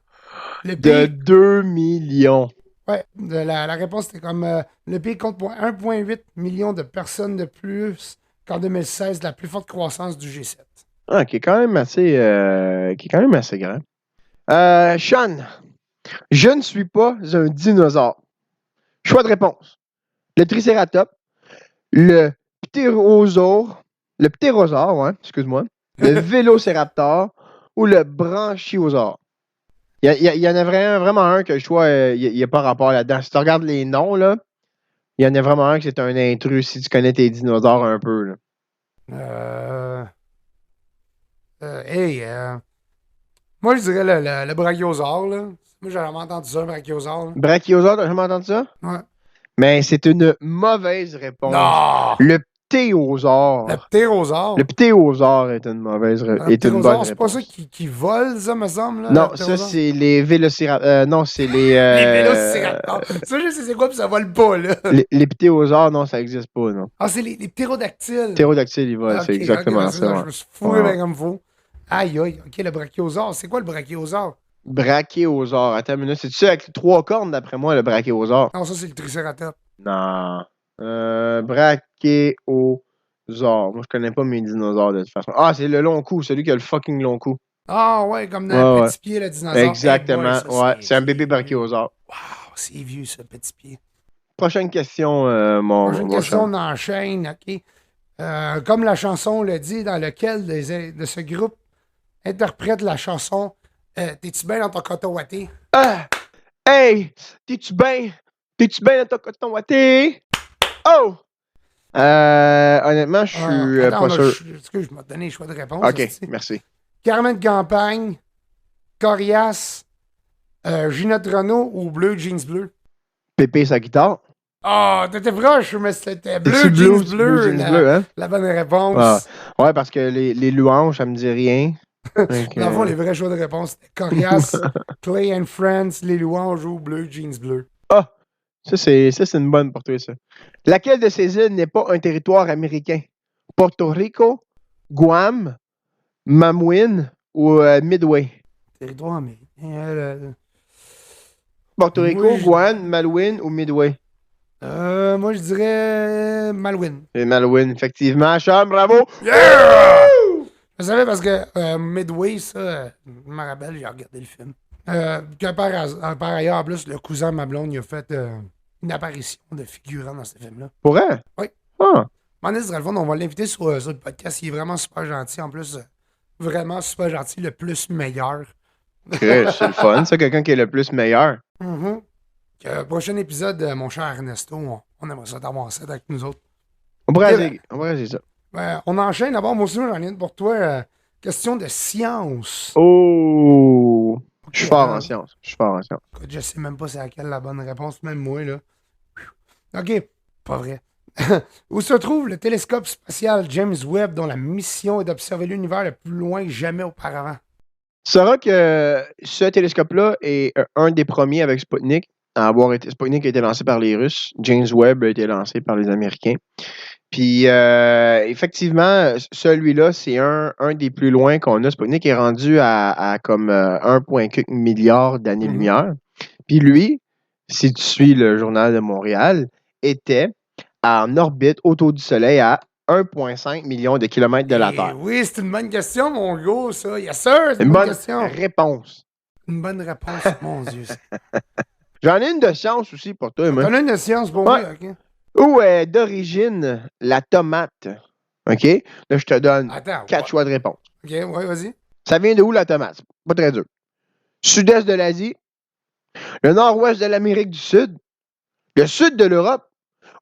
De 2 millions. Ouais, la réponse était comme le pays compte pour 1,8 million de personnes de plus qu'en 2016, la plus forte croissance du G7. Ah, qui est quand même assez grand. Sean, je ne suis pas un dinosaure. Choix de réponse. Le Triceratops, le ptérosaure, excuse-moi, le vélociraptor ou le branchiosaure. Il y en a vraiment un que je vois, il n'y a pas rapport là-dedans. Si tu regardes les noms, là, il y en a vraiment un que c'est un intrus si tu connais tes dinosaures un peu. Là. Moi, je dirais le brachiosaure. Là. Moi, j'ai jamais entendu ça, le brachiosaure. Là. Brachiosaure, t'as jamais entendu ça? Ouais. Mais c'est une mauvaise réponse. Non! Le ptérosaure. Le ptérosaure? Le ptérosaure est une mauvaise réponse. Le ptérosaure, c'est pas ça qui vole, ça, me semble? Là, non, ça, c'est les vélociraptors. Non, c'est les... les vélociraptors. Ça, je sais c'est quoi, puis ça vole pas, là. Les ptérosaures, non, ça n'existe pas, non. Ah, c'est les ptérodactyles. Ptérodactyles, ils volent, c'est exactement ça. Je me suis fourré comme faux. Aïe, OK, le brachiosaure. C'est quoi le brachiosaure? Brachiosaure. Attends une minute. C'est-tu ça avec 3 cornes, d'après moi, le brachiosaure? Non, ça, c'est le Triceratops. Non. Brachiosaure. Moi, je connais pas mes dinosaures de toute façon. Ah, c'est le long cou, celui qui a le fucking long cou. Ah, ouais, comme dans Ouais, ouais. Petit Pied, le dinosaure. Exactement. Hey boy, ça, Ouais, c'est un bébé vieux. brachiosaure. Wow, c'est vieux, ça, Petit Pied. Prochaine question, Prochaine mon question, chum. on enchaîne, OK? Comme la chanson le dit, dans lequel de ce groupe interprète la chanson T'es-tu bien dans ton coton watté? Ah! Hey! T'es-tu bien? T'es-tu bien dans ton coton watté? Oh! Honnêtement, je suis Attends, pas sûr. excuse, je m'ai donné le choix de réponse. OK, merci. Carmen de Campagne, Corias, Ginette Renault ou Bleu Jeans Bleu? Pépé sa guitare. Ah, t'étais proche, mais c'était Bleu C'est Jeans Blue Bleu, Jeans Bleu, hein? la bonne Ah. réponse. Ouais, parce que les louanges, ça me dit rien. Donc, Dans le fond, les vrais choix de réponse, c'était Corias, Clay and Friends, Les Louanges ou Bleu Jeans Bleu. Ah! Ça, c'est une bonne pour toi, ça. Laquelle de ces îles n'est pas un territoire américain? Porto Rico, Guam, Mamuin ou Midway? Territoire américain. Porto Rico, Moi, Guam, Malouine ou Midway? moi, je dirais Malouine. C'est Malouine, effectivement. Chum, bravo! Yeah! Je savais parce que Midway, ça, je me rappelle, j'ai regardé le film. Que par ailleurs, en plus, le cousin de ma blonde, il a fait une apparition de figurant dans ce film-là. Pour elle? Oui. Ah. Mané ce serait le fun, on va l'inviter sur le podcast. Il est vraiment super gentil. En plus, vraiment super gentil, le plus meilleur. C'est le fun, ça, quelqu'un qui est le plus meilleur. Prochain épisode, mon cher Ernesto, on aimerait ça d'avoir ça avec nous autres. On pourrait essayer ça. On enchaîne d'abord, moi aussi, j'en ai une pour toi. Question de science. Oh! Je suis fort en science. Je suis fort en science. Écoute, je sais même pas c'est laquelle la bonne réponse, même moi, là. OK, pas vrai. Où se trouve le télescope spatial James Webb, dont la mission est d'observer l'univers le plus loin que jamais auparavant? Tu sauras que ce télescope-là est un des premiers avec Sputnik à avoir été. Sputnik a été lancé par les Russes. James Webb a été lancé par les Américains. Puis, effectivement, celui-là, c'est un des plus loin qu'on a. Sputnik est rendu à comme 1,4 milliard d'années-lumière. Puis lui, si tu suis le Journal de Montréal, était en orbite autour du Soleil à 1,5 million de kilomètres de la Terre. Oui, c'est une bonne question, mon gars, ça. Yes, sir, c'est une bonne question. Réponse. Une bonne réponse, mon Dieu. J'en ai une de science aussi pour toi, moi. T'en as une de science pour moi, OK? Où est d'origine la tomate? OK? Là, je te donne 4 choix de réponse. OK, ouais, vas-y. Ça vient de où, la tomate? Pas très dur. Sud-est de l'Asie, le nord-ouest de l'Amérique du Sud, le sud de l'Europe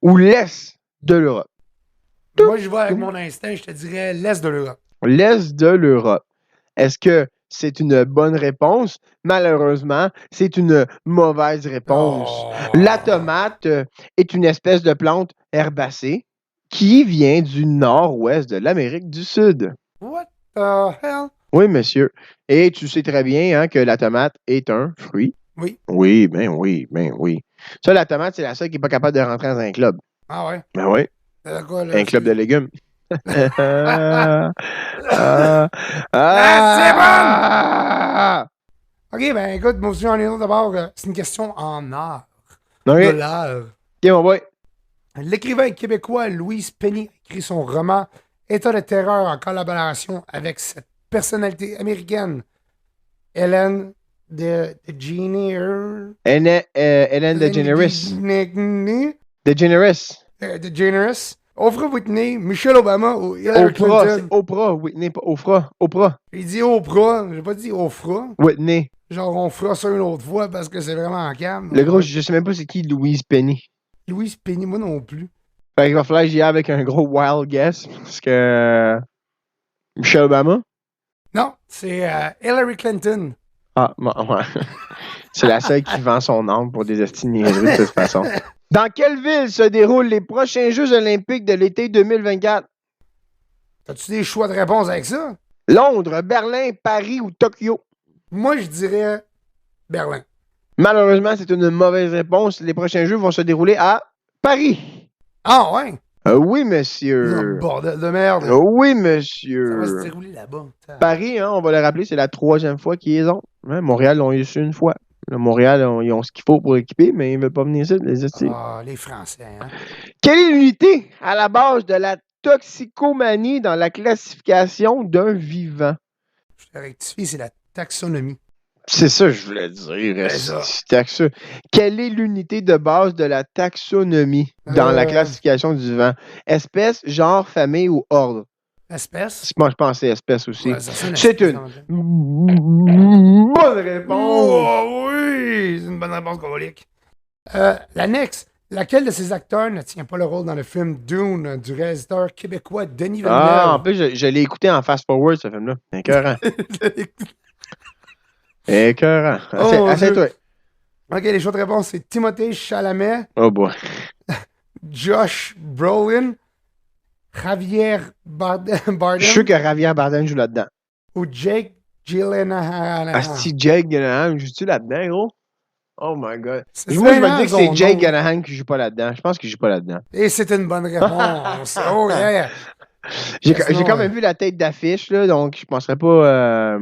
ou l'est de l'Europe? Moi, je vais avec mon instinct, je te dirais l'est de l'Europe. L'est de l'Europe. Est-ce que c'est une bonne réponse? Malheureusement, c'est une mauvaise réponse. Oh. La tomate est une espèce de plante herbacée qui vient du nord-ouest de l'Amérique du Sud. What the hell? Oui, monsieur. Et tu sais très bien hein, que la tomate est un fruit. Oui. Oui, ben oui, ben oui. Ça, la tomate, c'est la seule qui n'est pas capable de rentrer dans un club. Ah ouais? Ben oui. Quoi, là, Un club de légumes. C'est bon! OK, ben écoute, moi aussi, j'en ai une autre d'abord. C'est une question en art. Okay. De l'art. OK, mon boy. L'écrivain québécois Louise Penny a écrit son roman État de terreur en collaboration avec cette personnalité américaine, Ellen DeGeneres. Ellen DeGeneres. DeGeneres. DeGeneres. Oprah Whitney, Michelle Obama ou Hillary Clinton. C'est Oprah, Whitney, pas Oprah. J'ai dit Oprah, j'ai pas dit Oprah. Whitney. Genre, on fera ça une autre fois parce que c'est vraiment en calme. Le gros, je sais même pas c'est qui Louise Penny. Louise Penny, moi non plus. Fait qu'il va falloir que j'y aille avec un gros wild guess parce que. Michelle Obama? Non, c'est Hillary Clinton. Ah, ouais. C'est la seule qui vend son âme pour des estinieries de toute façon. Dans quelle ville se déroulent les prochains Jeux olympiques de l'été 2024? As-tu des choix de réponse avec ça? Londres, Berlin, Paris ou Tokyo? Moi, je dirais Berlin. Malheureusement, c'est une mauvaise réponse. Les prochains Jeux vont se dérouler à Paris. Ah ouais? Oui, Oh, monsieur. bordel de merde. Oui, Ça va se monsieur. dérouler là-bas. Paris, hein, on va le rappeler, c'est la 3e fois qu'ils ont. Hein, Montréal l'ont eu une fois. Là, Montréal, ils ont ce qu'il faut pour équiper, mais ils ne veulent pas venir ici, les esti. Ah, les Français, hein. Quelle est l'unité à la base de la toxicomanie dans la classification d'un vivant? Je te rectifie, c'est la taxonomie. C'est ça que je voulais dire. C'est ça. Taxo- Quelle est l'unité de base de la taxonomie dans la Euh, classification du vivant? Espèce, genre, famille ou ordre? espèce. Moi, je pensais espèce aussi. Ouais, ça sonne C'est espèce une dans ma tête. bonne réponse. Oh, oui! C'est une bonne réponse, colique. L'annexe. Laquelle de ces acteurs ne tient pas le rôle dans le film Dune du réalisateur québécois Denis Ah, en Villeneuve? plus, je l'ai écouté en fast-forward, ce film-là. Écœurant. Écœurant. Oh mon Dieu. Assieds-toi. Ok, les choix de réponse, c'est Timothée Chalamet, Oh boy. Josh Brolin, Javier Je suis sûr Bardem que Javier Bardem joue là-dedans. ou Jake Gyllenhaal. Asti, Jake Gyllenhaal, joue-tu là-dedans, gros? Oh my god. C'est Moi, je me gênant, dis que c'est son Jake nom. Gyllenhaal qui joue pas là-dedans. Je pense qu'il joue pas là-dedans. Et c'est une bonne réponse. Oh yeah. J'ai Sinon, quand même vu la tête d'affiche, là, donc je penserais pas.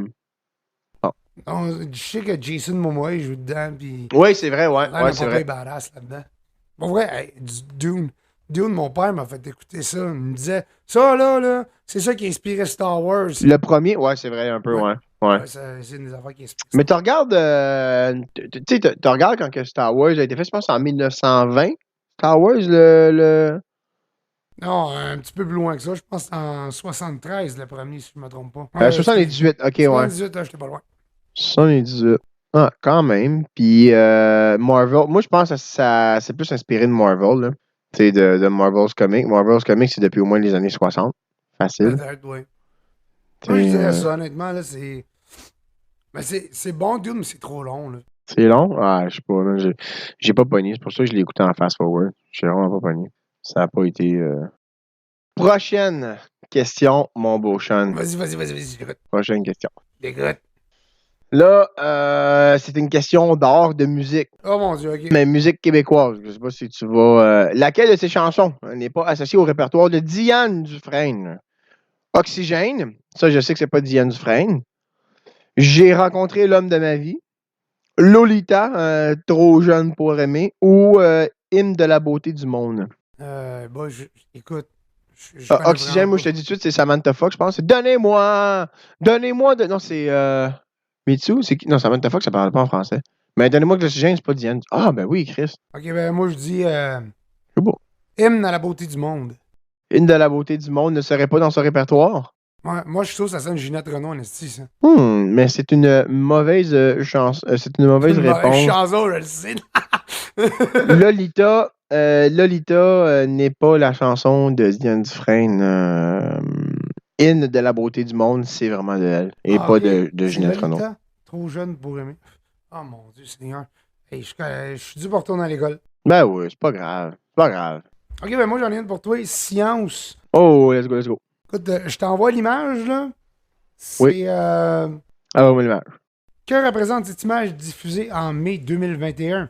je sais que Jason Momoa il joue dedans, puis Oui, c'est vrai, ouais. il a Ouais, l'air c'est d'un vrai. papa badass là-dedans. Bon, vrai, hey, Dune. Dune, mon père m'a fait écouter ça. Il me disait, ça là, c'est ça qui a inspiré Star Wars. Le premier, ouais, c'est vrai, un peu, Ouais. ouais. Ouais. Ouais, c'est une des affaires qui inspirent Mais Star tu regardes, tu sais, tu regardes quand que Star Wars a été fait, je pense, en 1920. Star Wars, le... Non, un petit peu plus loin que ça. Je pense que c'est en 73, le premier, si je ne me trompe pas. Ouais, 78, ok, ouais. 78, j'étais pas loin. 78. Ah, quand même. Puis Marvel, moi je pense que ça c'est plus inspiré de Marvel, là. Tu sais, de Marvel's Comics. Marvel's Comics, c'est depuis au moins les années 60. Facile. Peut-être, oui. Moi, je T'sais, dirais ça, honnêtement, là, c'est. Mais c'est bon, Dune, mais c'est trop long, là. c'est long? Ah, je sais pas. Là, j'ai pas pogné. C'est pour ça que je l'ai écouté en fast-forward. J'ai vraiment pas pogné. Ça a pas été. Prochaine question, mon beau Sean. Vas-y, j'écoute. Prochaine question. J'écoute. Là, c'est une question d'art, de musique. Oh mon Dieu, ok. Mais musique québécoise. Je sais pas si tu vas. Laquelle de ces chansons n'est pas associée au répertoire de Diane Dufresne? Oxygène. Ça, je sais que c'est pas Diane Dufresne. J'ai rencontré l'homme de ma vie. Lolita, trop jeune pour aimer. Ou Hymne de la beauté du monde. Bon, écoute, je connais Oxygène, vraiment moi, je te pas. dis tout de suite, c'est Samantha Fox, je pense. C'est Donnez-moi de. Non, c'est. Mitsu, c'est qui? Non, Samantha Fox, ça parle pas en français. Mais donnez-moi de l'oxygène, c'est pas Diane. Ah, ben oui, Chris. Ok, ben moi, je dis C'est beau. Hymne à la beauté du monde. Hymne de la beauté du monde ne serait pas dans son répertoire. Moi, je trouve que ça sonne Ginette Renault en esti, ça. Mais c'est une mauvaise chance. C'est une mauvaise Une mauvaise réponse. chanson, je le sais. Lolita n'est pas la chanson de Diane Dufresne. Hymne de la beauté du monde, c'est vraiment de elle. Et Ah, pas ok. de C'est Ginette Renault. Lolita. Trop jeune pour aimer. Oh mon Dieu, Seigneur. Hey, je suis dû pour retourner à l'école. Ben oui, c'est pas grave. C'est pas grave. Ok, ben moi, j'en ai une pour toi. Science. Oh, let's go, let's go. Écoute, je t'envoie l'image, là. Oui. C'est. Alors, on l'image. Que représente cette image diffusée en mai 2021?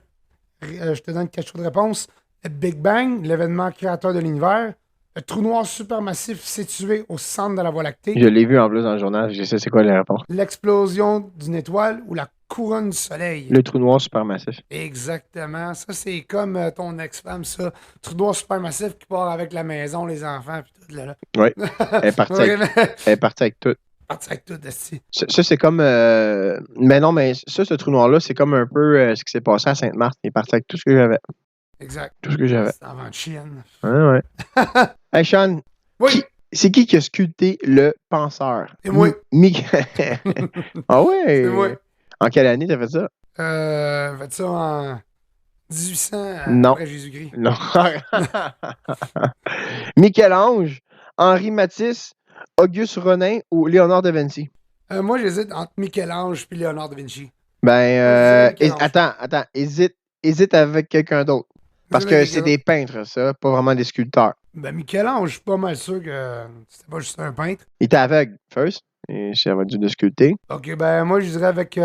Je te donne quelque chose de réponse. Le Big Bang, l'événement créateur de l'univers. Le trou noir supermassif situé au centre de la Voie lactée. Je l'ai vu en plus dans le journal. Je sais c'est quoi les réponses. L'explosion d'une étoile ou la couronne du soleil. Le trou noir supermassif. Exactement. Ça, c'est comme ton ex-femme, ça. Trou noir supermassif qui part avec la maison, les enfants, puis tout, là. Oui. Elle est partie avec, elle est partie avec tout. Parti avec tout, esti. Ça, c'est comme. Mais non, mais ça, ce trou noir-là, c'est comme un peu ce qui s'est passé à Sainte-Marthe. Il est parti avec tout ce que j'avais. Exact. Tout ce que j'avais. C'est avant de chienne. Ouais. Hey, Sean, Oui, c'est qui a sculpté le penseur? c'est moi. Ah ouais? C'est moi. En quelle année t'as fait ça? Fait ça en 1800 Non. après Jésus-Christ. Non. Michel-Ange, Henri Matisse, Auguste Rodin ou Léonard de Vinci? Moi, j'hésite entre Michel-Ange et Léonard da Vinci. Ben, Michel-Ange. attends, hésite avec quelqu'un d'autre. Parce que c'est des peintres, ça, pas vraiment des sculpteurs. Ben, Michel-Ange, je suis pas mal sûr que c'était pas juste un peintre. Il était aveugle, first, et ça va dû de sculpter. Ok, ben, moi, je dirais avec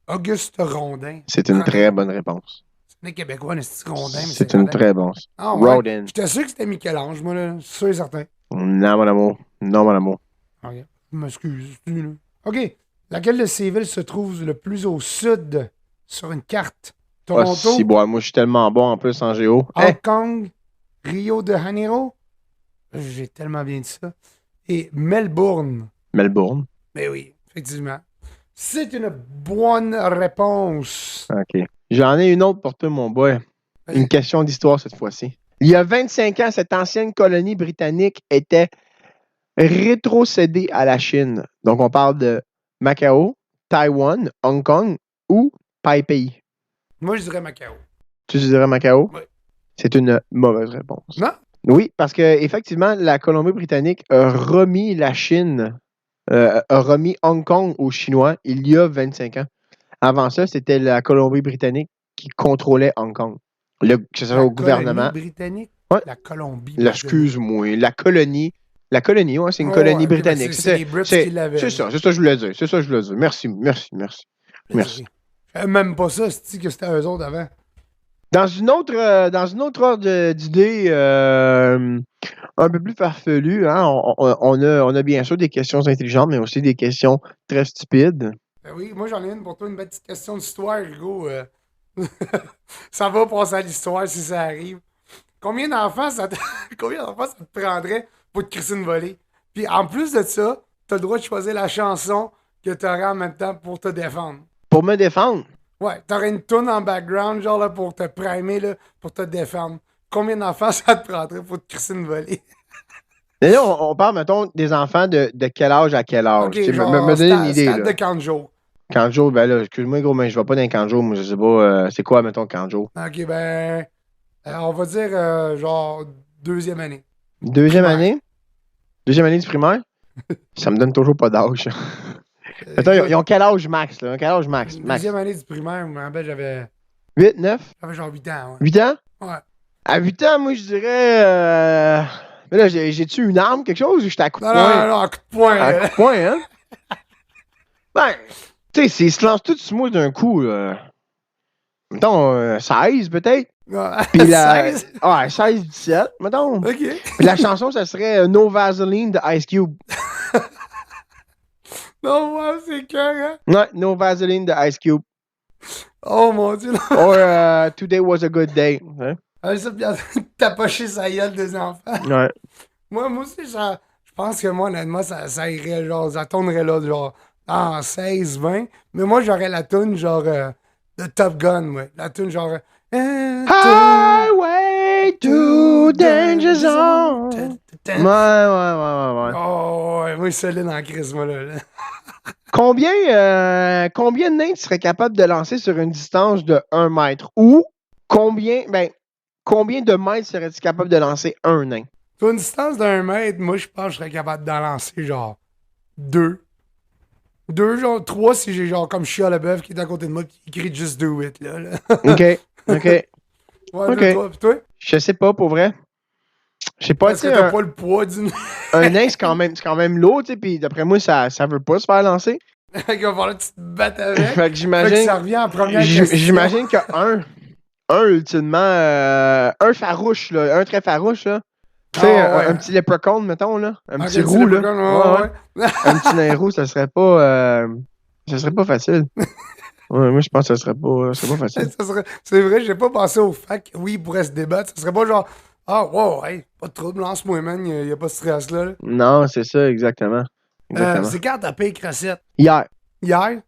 Auguste Rodin. C'est une très bonne réponse. Les Québécois, un petit rondin, mais C'est une très bonne. Ah ouais? Rodin. J'étais sûr que c'était Michel-Ange, moi, là. C'est sûr et certain. Non, mon amour. Non, mon amour. Ok. Je m'excuse. Là. OK. Laquelle de ces villes se trouve le plus au sud sur une carte? Ah, si, Toronto, bon, moi, je suis tellement bon en plus en géo. Hein? Hong Kong, Rio de Janeiro? J'ai tellement bien dit ça. Et Melbourne. Melbourne. Mais oui, effectivement. C'est une bonne réponse. OK. J'en ai une autre pour toi, mon boy. Une question d'histoire cette fois-ci. Il y a 25 ans, cette ancienne colonie britannique était rétrocédée à la Chine. Donc, on parle de Macao, Taïwan, Hong Kong ou Taipei. Moi, je dirais Macao. Tu dirais Macao? Oui. C'est une mauvaise réponse. Non? Oui, parce que effectivement, la Colombie-Britannique a remis la Chine, a remis Hong Kong aux Chinois il y a 25 ans. Avant ça, c'était la Colombie-Britannique qui contrôlait Hong Kong. Que ce soit La au gouvernement. colonie britannique? Ouais. La Colombie. Excuse-moi, la colonie. La colonie, ouais, c'est une colonie ok, ben britannique. c'est les Brits qui l'avaient. C'est ça, c'est ça que je voulais dire. C'est ça que je voulais dire. Merci. Je savais même pas ça, c'est que c'était eux autres avant. Dans une autre ordre d'idée un peu plus farfelue, hein, on a bien sûr des questions intelligentes, mais aussi des questions très stupides. Ben oui, moi j'en ai une pour toi, une petite question d'histoire, Hugo. Ça va passer à l'histoire si ça arrive. Combien d'enfants ça te... Combien d'enfants ça te prendrait pour te crisser une volée? Puis en plus de ça, t'as le droit de choisir la chanson que t'aurais en même temps pour te défendre. Pour me défendre, Ouais, t'aurais une toune en background, genre là, pour te primer, là, pour te défendre. Combien d'enfants ça te prendrait pour te crisser une volée? mais là, on parle, mettons, des enfants de quel âge à quel âge. Ok, Tu sais, genre, me donner une idée. stade Là. de 40 jours. Kanjo, ben là, excuse-moi, gros, mais je vais pas dans les Kanjo. Moi, je sais pas, c'est quoi, mettons, Kanjo? Ok, ben, on va dire, genre, deuxième année. Deuxième Primaire. année? Deuxième année du primaire? Ça me donne toujours pas d'âge. Attends, ils ont quel âge max, là? Quel âge max? Deuxième année du primaire, je me rappelle, j'avais 8, 9? genre 8 ans. Ouais. 8 ans? Ouais. À 8 ans, moi, je dirais. Mais là, j'ai-tu une arme, quelque chose, ou j'étais à coup de poing? Non, coup de poing. À coup de poing, hein? Ben, tu sais, s'ils se lancent tous sur moi d'un coup, mettons, 16 peut-être. Puis la. 16. Ouais, 16, 17, mettons. OK. Puis la chanson, ça serait No Vaseline de Ice Cube. Non, ouais, c'est cœur, hein? Ouais, No Vaseline de Ice Cube. Oh mon Dieu. Non. Or Today Was a Good Day. Hein? Ça, puis tapocher sa gueule des enfants. Ouais. Moi aussi, je pense que moi, honnêtement, ça irait, genre, ça tournerait là, genre, en 16, 20. Mais moi, j'aurais la toune, genre, de Top Gun, moi. La toune, genre, Highway to Danger Zone. Ouais. Oh, ouais, moi, solide en crise, moi, là. Combien de nains tu serais capable de lancer sur une distance de 1 mètre? Ou combien de mètres serais-tu capable de lancer un nain? Sur une distance d'1 mètre, moi, je pense que je serais capable d'en lancer, genre, 2. 2, genre, 3 si j'ai, genre, comme Chia Leboeuf qui est à côté de moi qui crie Just Do It, là. OK. Ouais, OK. 2, 3. Puis toi? Je sais pas, pour vrai. Je sais pas, Parce que t'as pas le poids d'une. un nain, c'est quand même lourd, tu sais, puis d'après moi, ça veut pas se faire lancer. Il va falloir que tu te battes avec. Fait que Fait que j'imagine. ça revient en première question. J'imagine qu'il y a un ultimement, un farouche, là, un très farouche, là. Tu sais, ouais. un petit leprechaun, mettons, là. Un petit Ok, roux, là. ouais. Un petit nain roux, ça serait pas facile. Ouais, moi, je pense que ça serait pas facile. C'est vrai, j'ai pas pensé au fait que oui, il pourrait se débattre. Ça serait pas genre, ah, wow, hey, pas de trouble, lance-moi, man, y a pas de stress là. Non, c'est ça, exactement. C'est quand t'as payé Crassette? Hier. Hier?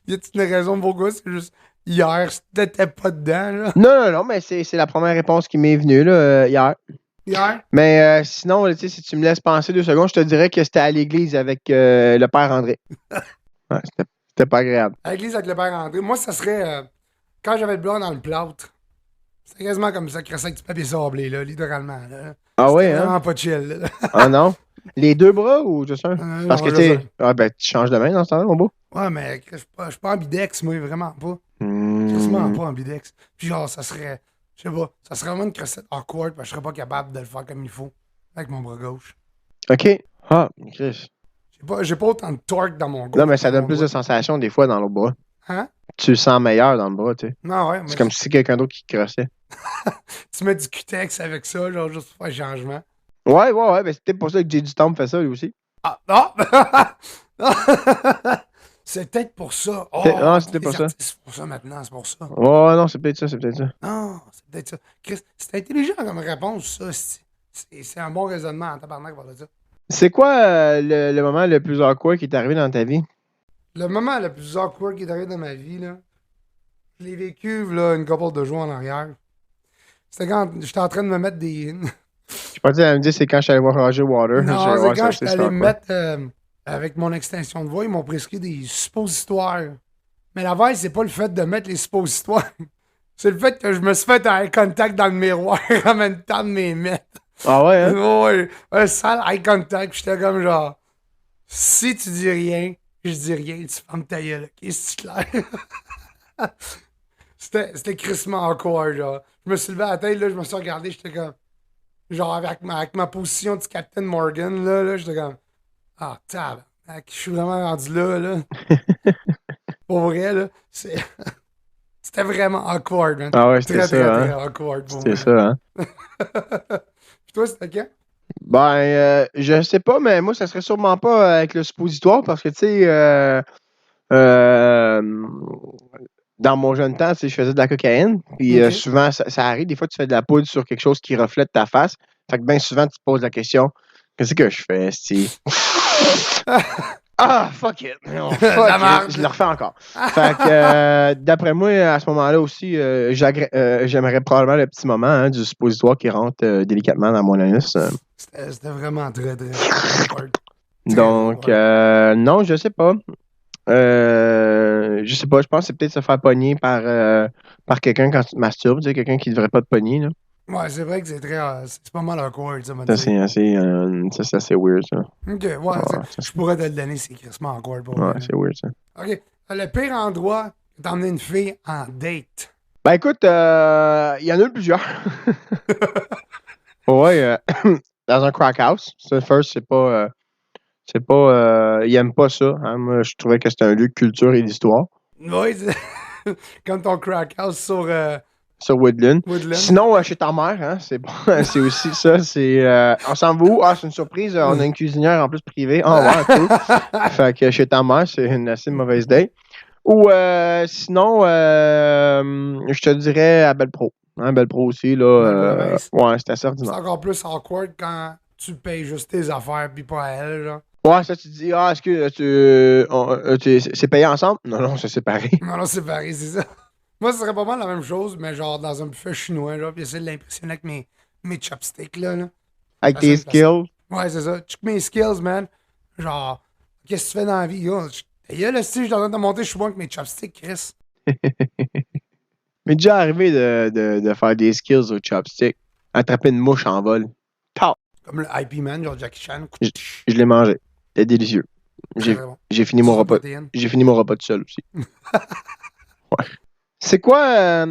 Y a-t-il une raison pourquoi? C'est juste hier, t'étais pas dedans, là. Non, mais c'est la première réponse qui m'est venue, là, hier. Hier? Mais sinon, tu sais, si tu me laisses penser 2 secondes, je te dirais que c'était à l'église avec le père André. Ouais, c'était pas agréable. À l'église avec le père André. Moi, ça serait quand j'avais le blanc dans le plâtre. C'est quasiment comme ça, crasser avec du papier sablé, là, littéralement. Là. Ah ouais, hein? Vraiment pas chill, là. Ah non? Les 2 bras ou juste un? Parce que, tu sais, ben, tu changes de main dans ce temps-là, mon beau? Ouais, mais je suis pas ambidex, moi, vraiment pas. Vraiment pas ambidex. Puis genre, ça serait, je sais pas, ça serait vraiment une crassette awkward, parce que je serais pas capable de le faire comme il faut, avec mon bras gauche. OK. Ah, Chris. J'ai pas autant de torque dans mon gauche. Non, mais ça donne plus de sensations des fois dans l'autre bras. Hein? tu le sens meilleur dans le bras, tu sais. Non, ouais, C'est comme si c'est quelqu'un d'autre qui te crossait. tu mets du cutex avec ça, genre juste pour faire changement. Ouais, mais c'est peut-être pour ça que Jay du Temple fait ça, lui aussi. Ah, non! C'est peut-être pour ça. Oh, Ah, tous c'était les pour ça. artistes font ça maintenant, c'est pour ça. Ouais, non, c'est peut-être ça, c'est peut-être ça. Non, c'est peut-être ça. Chris, c'est intelligent comme réponse, ça. C'est un bon raisonnement en tabarnak pour ça. C'est quoi le moment le plus awkward qui est arrivé dans ta vie? Le moment le plus awkward qui est arrivé dans ma vie, là, je l'ai vécu là, une couple de jours en arrière. C'était quand j'étais en train de me mettre des. Je pensais à me dire c'est quand je suis allé voir Roger Water. Non, c'est quand j'étais allé me awkward. mettre avec mon extension de voix, ils m'ont prescrit des suppositoires. Mais la veille, c'est pas le fait de mettre les suppositoires. C'est le fait que je me suis fait un eye contact dans le miroir en même temps de mes mettre. Ah ouais, hein? Ouais, un sale eye contact. J'étais comme genre, si tu dis rien, je dis rien, tu fermes ta gueule. Ok, c'est clair? C'était crissement awkward, genre. Je me suis levé à la tête, là, je me suis regardé, j'étais comme, genre, avec ma position du Captain Morgan, là j'étais comme, ah, tabarnak, je suis vraiment rendu là. Pour vrai, là, c'était vraiment awkward, man. Ah ouais, c'était Très, très, ça, très hein? awkward pour C'était moi. ça, hein? Puis toi, c'était quand? Ben, je sais pas, mais moi, ça serait sûrement pas avec le suppositoire parce que, tu sais, euh, dans mon jeune temps, tu sais, je faisais de la cocaïne. Puis Ok. souvent, ça arrive, des fois, tu fais de la poudre sur quelque chose qui reflète ta face. Fait que bien souvent, tu te poses la question, qu'est-ce que je fais, Steve? Ah, fuck it. Non, La fuck it. merde. Je le refais encore. Fait que, d'après moi, à ce moment-là aussi, j'aimerais probablement le petit moment hein, du suppositoire qui rentre délicatement dans mon anus. C'était vraiment très, très awkward. Très Donc, awkward. non, je sais pas. Je sais pas, je pense que c'est peut-être se faire pogner par quelqu'un quand tu te masturbes, tu sais, quelqu'un qui devrait pas te pogner. Là. Ouais, c'est vrai que c'est pas mal awkward, ça, m'a Ça, dit. c'est assez weird, ça. Ok, ouais, Ouais, je pourrais te le donner, c'est crissement awkward pour ouais, moi. c'est weird, ça. Ok, le pire endroit que t'as emmené une fille en date. Ben écoute, il y en a eu plusieurs. Ouais, dans un crack house. Ça, first, c'est pas, ils aiment pas ça. Hein. Moi, je trouvais que c'était un lieu de culture et d'histoire. Ouais, comme ton crack house Sur Woodland. Woodland. Sinon, chez ta mère, hein, c'est bon, c'est aussi ça. On s'en va où? Ah, c'est une surprise. On a une cuisinière en plus privée. Ah, ouais, cool. Fait que chez ta mère, c'est une assez mauvaise date. Ou sinon, je te dirais à Belpro. Hein, Belpro aussi, là. Belle province. Ouais, c'est assez C'est ordinaire. encore plus awkward quand tu payes juste tes affaires puis pas à elle, genre. Ouais, ça, tu te dis, ah, est-ce que c'est payé ensemble? Non, non, c'est séparé. Non, non, c'est pareil, c'est ça. Moi, ce serait pas mal la même chose, mais genre dans un buffet chinois, genre, puis essayer de l'impressionner avec mes chopsticks, là. Avec tes Facile, facile. skills. Ouais, c'est ça. Check mes skills, man. Genre, qu'est-ce que tu fais dans la vie, gars? Ta gueule, si je suis en train de monter, je suis bon avec mes chopsticks, Chris. Mais déjà arrivé de faire des skills au chopstick. Attraper une mouche en vol. Pow! Comme le IP Man, genre Jackie Chan. Je l'ai mangé. C'était délicieux. Très, J'ai très bon. j'ai fini mon Source de repas. protéines. J'ai fini mon repas tout seul aussi. Ouais. C'est quoi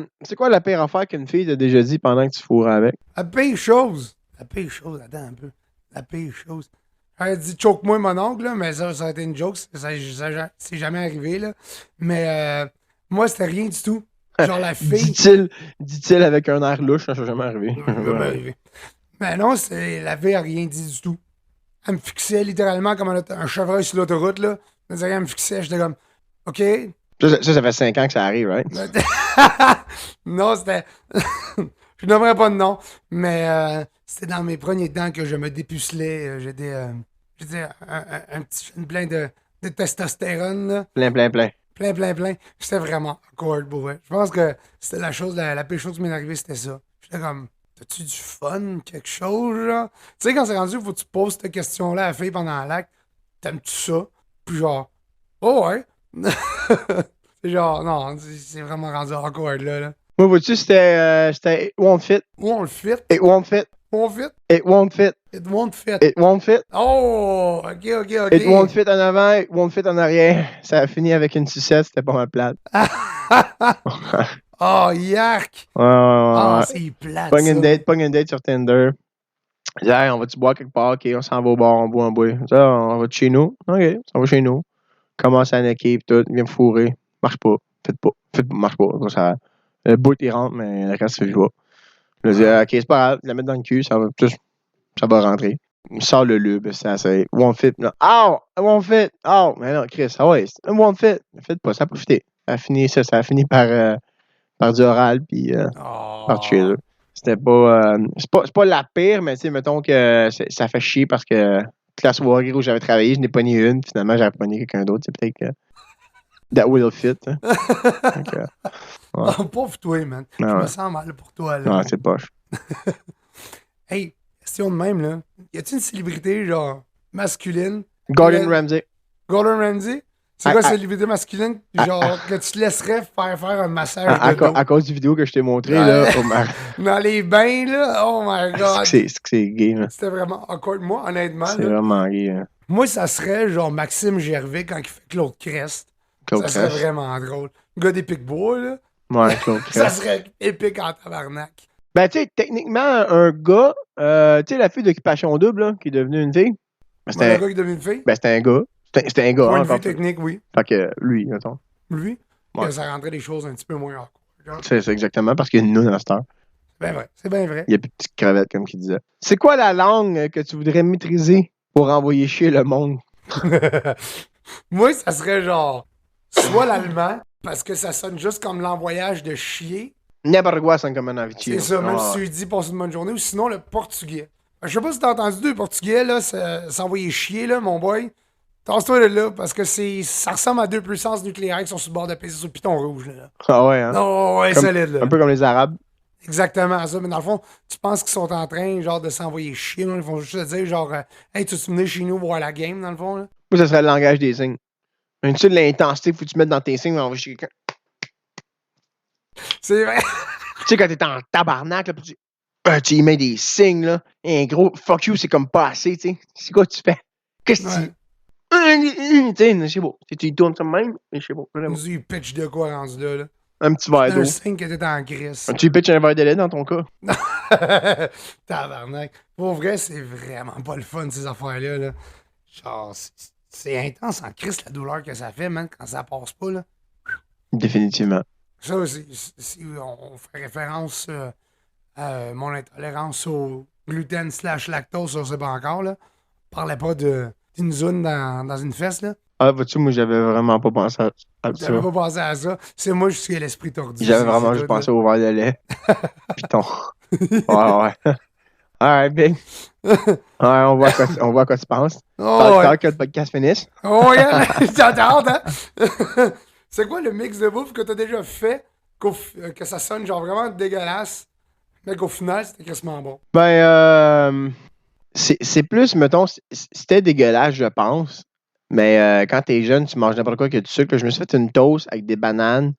la pire affaire qu'une fille t'a déjà dit pendant que tu fourrais avec? La pire chose. La pire chose, attends un peu. La pire chose. J'aurais dit choke-moi mon oncle, là, mais ça a été une joke. C'est jamais arrivé, là. Mais moi, c'était rien du tout. Genre la fille. Dit-il avec un air louche, ça n'est jamais arrivé. Jamais arrivé. Mais non, la fille a rien dit du tout. Elle me fixait littéralement comme un chevreuil sur l'autoroute, là. Elle me fixait, j'étais comme, OK. Ça fait 5 ans que ça arrive, right? Non, c'était. Je n'aimerais pas de nom, mais c'était dans mes premiers temps que je me dépucelais. J'étais un petit jeune plein de testostérone, là. Plein. Plein. J'étais vraiment awkward pour vrai. Je pense que c'était la pire chose qui m'est arrivée, c'était ça. J'étais comme, t'as-tu du fun, quelque chose, genre? Tu sais, quand c'est rendu, il faut que tu poses cette question-là à la fille pendant l'acte. T'aimes-tu ça? Puis genre, oh ouais. C'est genre, non, c'est vraiment rendu awkward, là. Moi, vois-tu, c'était It won't fit. Où on le fit? It won't fit. Où on fit? It won't fit. It won't fit. It won't fit. Oh, ok. It won't fit en avant, it won't fit en arrière. Ça a fini avec une sucette, c'était pas mal plate. Oh, yark! Ouais. Ah, c'est plate, Pogne une date sur Tinder. Dis, hey, on va-tu boire quelque part? OK, on s'en va au bar, on boit. Ça, on va de chez nous? OK, on va chez nous. Commence à necker pis tout, il vient me fourrer. Marche pas. Marche pas. Ça, le bout, il rentre, mais le reste, il va. Je dis, OK, c'est pas grave, la mettre dans le cul, ça va rentrer. Il sort le lube, ça, c'est one fit. Non. Oh! One fit! Oh! Mais non, Chris, ouais, c'est un one fit. Faites pas, ça a profité. Ça a fini par du oral, puis par tuer eux. C'était pas. C'est pas la pire, mais tu sais, mettons que ça fait chier parce que toute la soirée où j'avais travaillé, je n'ai pas ni une. Finalement, j'avais pas ni quelqu'un d'autre. C'est peut-être que. That will fit. Hein. Donc, ouais. Oh, pauvre toi, man. Je me sens mal pour toi, là. Non, c'est poche. Hey, question de même, là. Y a-t-il une célébrité, genre, masculine? Gordon Ramsay. Gordon Ramsay? C'est quoi célébrité masculine? Genre, que tu te laisserais faire un massage de dos? À cause du vidéo que je t'ai montré, là. Dans les bains, là. Oh my God. C'est gay, là. C'était vraiment awkward. Moi, honnêtement, c'est vraiment gay, hein. Moi, ça serait, genre, Maxime Gervais quand il fait Claude Crest. Ça serait vraiment drôle. Le gars des Picbois, là. Ouais, Claude Crest. Ça serait épique en tabarnak. Ben, tu sais, techniquement, un gars, tu sais, la fille d'Occupation Double, là, qui est devenue une fille. Ben, le gars qui est devenu une fille? Ben, c'était un gars. C'était un gars. Point de vue technique, oui. Fait que lui, mettons. Lui? Ouais. Ça rendrait les choses un petit peu moins awkward. C'est exactement, parce qu'il y a une noune à cette heure. C'est bien vrai. C'est bien vrai. Il y a plus de petites crevettes, comme qu'il disait. C'est quoi la langue que tu voudrais maîtriser pour envoyer chier le monde? Moi, ça serait genre soit l'allemand, parce que ça sonne juste comme l'envoyage de chier. N'importe quoi sonne comme un envie de chier. C'est ça, même si tu lui dis passe une bonne journée, ou sinon le portugais. Je sais pas si t'as entendu le portugais, là, s'envoyer chier, là, mon boy. Tasse-toi de là, parce que ça ressemble à deux puissances nucléaires qui sont sur le bord de peser sur le piton rouge, là. Ah ouais, hein? Non, ouais, solide, là. Un peu comme les Arabes. Exactement ça, mais dans le fond, tu penses qu'ils sont en train, genre, de s'envoyer chier, là. Ils vont juste te dire, genre, hey, tu veux venir chez nous voir la game, dans le fond, là? Moi, ça serait le langage des signes. Tu sais, de l'intensité, faut que tu mettes dans tes signes pour envoyer chier quelqu'un. C'est vrai. Tu sais, quand t'es en tabarnak, là, tu y mets des signes, là. Et un gros fuck you, c'est comme pas assez, tu sais. C'est quoi tu fais? Qu'est-ce que tu. Tu sais, je sais pas. Tu y tournes ça de même, mais je sais pas. Il pitch de quoi rendu là? Un petit verre d'eau. Un signe que t'es en crise. Tu pitches un verre de lait dans ton cas? Tabarnak. Pour vrai, c'est vraiment pas le fun, ces affaires-là. Là. Genre, c'est intense en crise la douleur que ça fait, man, quand ça passe pas, là. Définitivement. Ça, si on fait référence à mon intolérance au gluten / lactose, ça, c'est pas encore, là. On parlait pas d'une zone dans une fesse, là. Ah, vois-tu, moi, j'avais vraiment pas pensé à ça. J'avais pas pensé à ça. C'est moi, je suis à l'esprit tordu. J'avais vraiment juste pensé au verre de lait. Putain. Ouais. Alright, big. Ouais, on voit à quoi tu penses. Tant que le podcast finisse. Oh, yeah, j'attends, hein? C'est quoi le mix de bouffe que t'as déjà fait que ça sonne genre vraiment dégueulasse, mais qu'au final, c'était quasiment bon? Ben, c'est plus, mettons, c'était dégueulasse, je pense. Mais quand t'es jeune, tu manges n'importe quoi que du sucre. Je me suis fait une toast avec des bananes,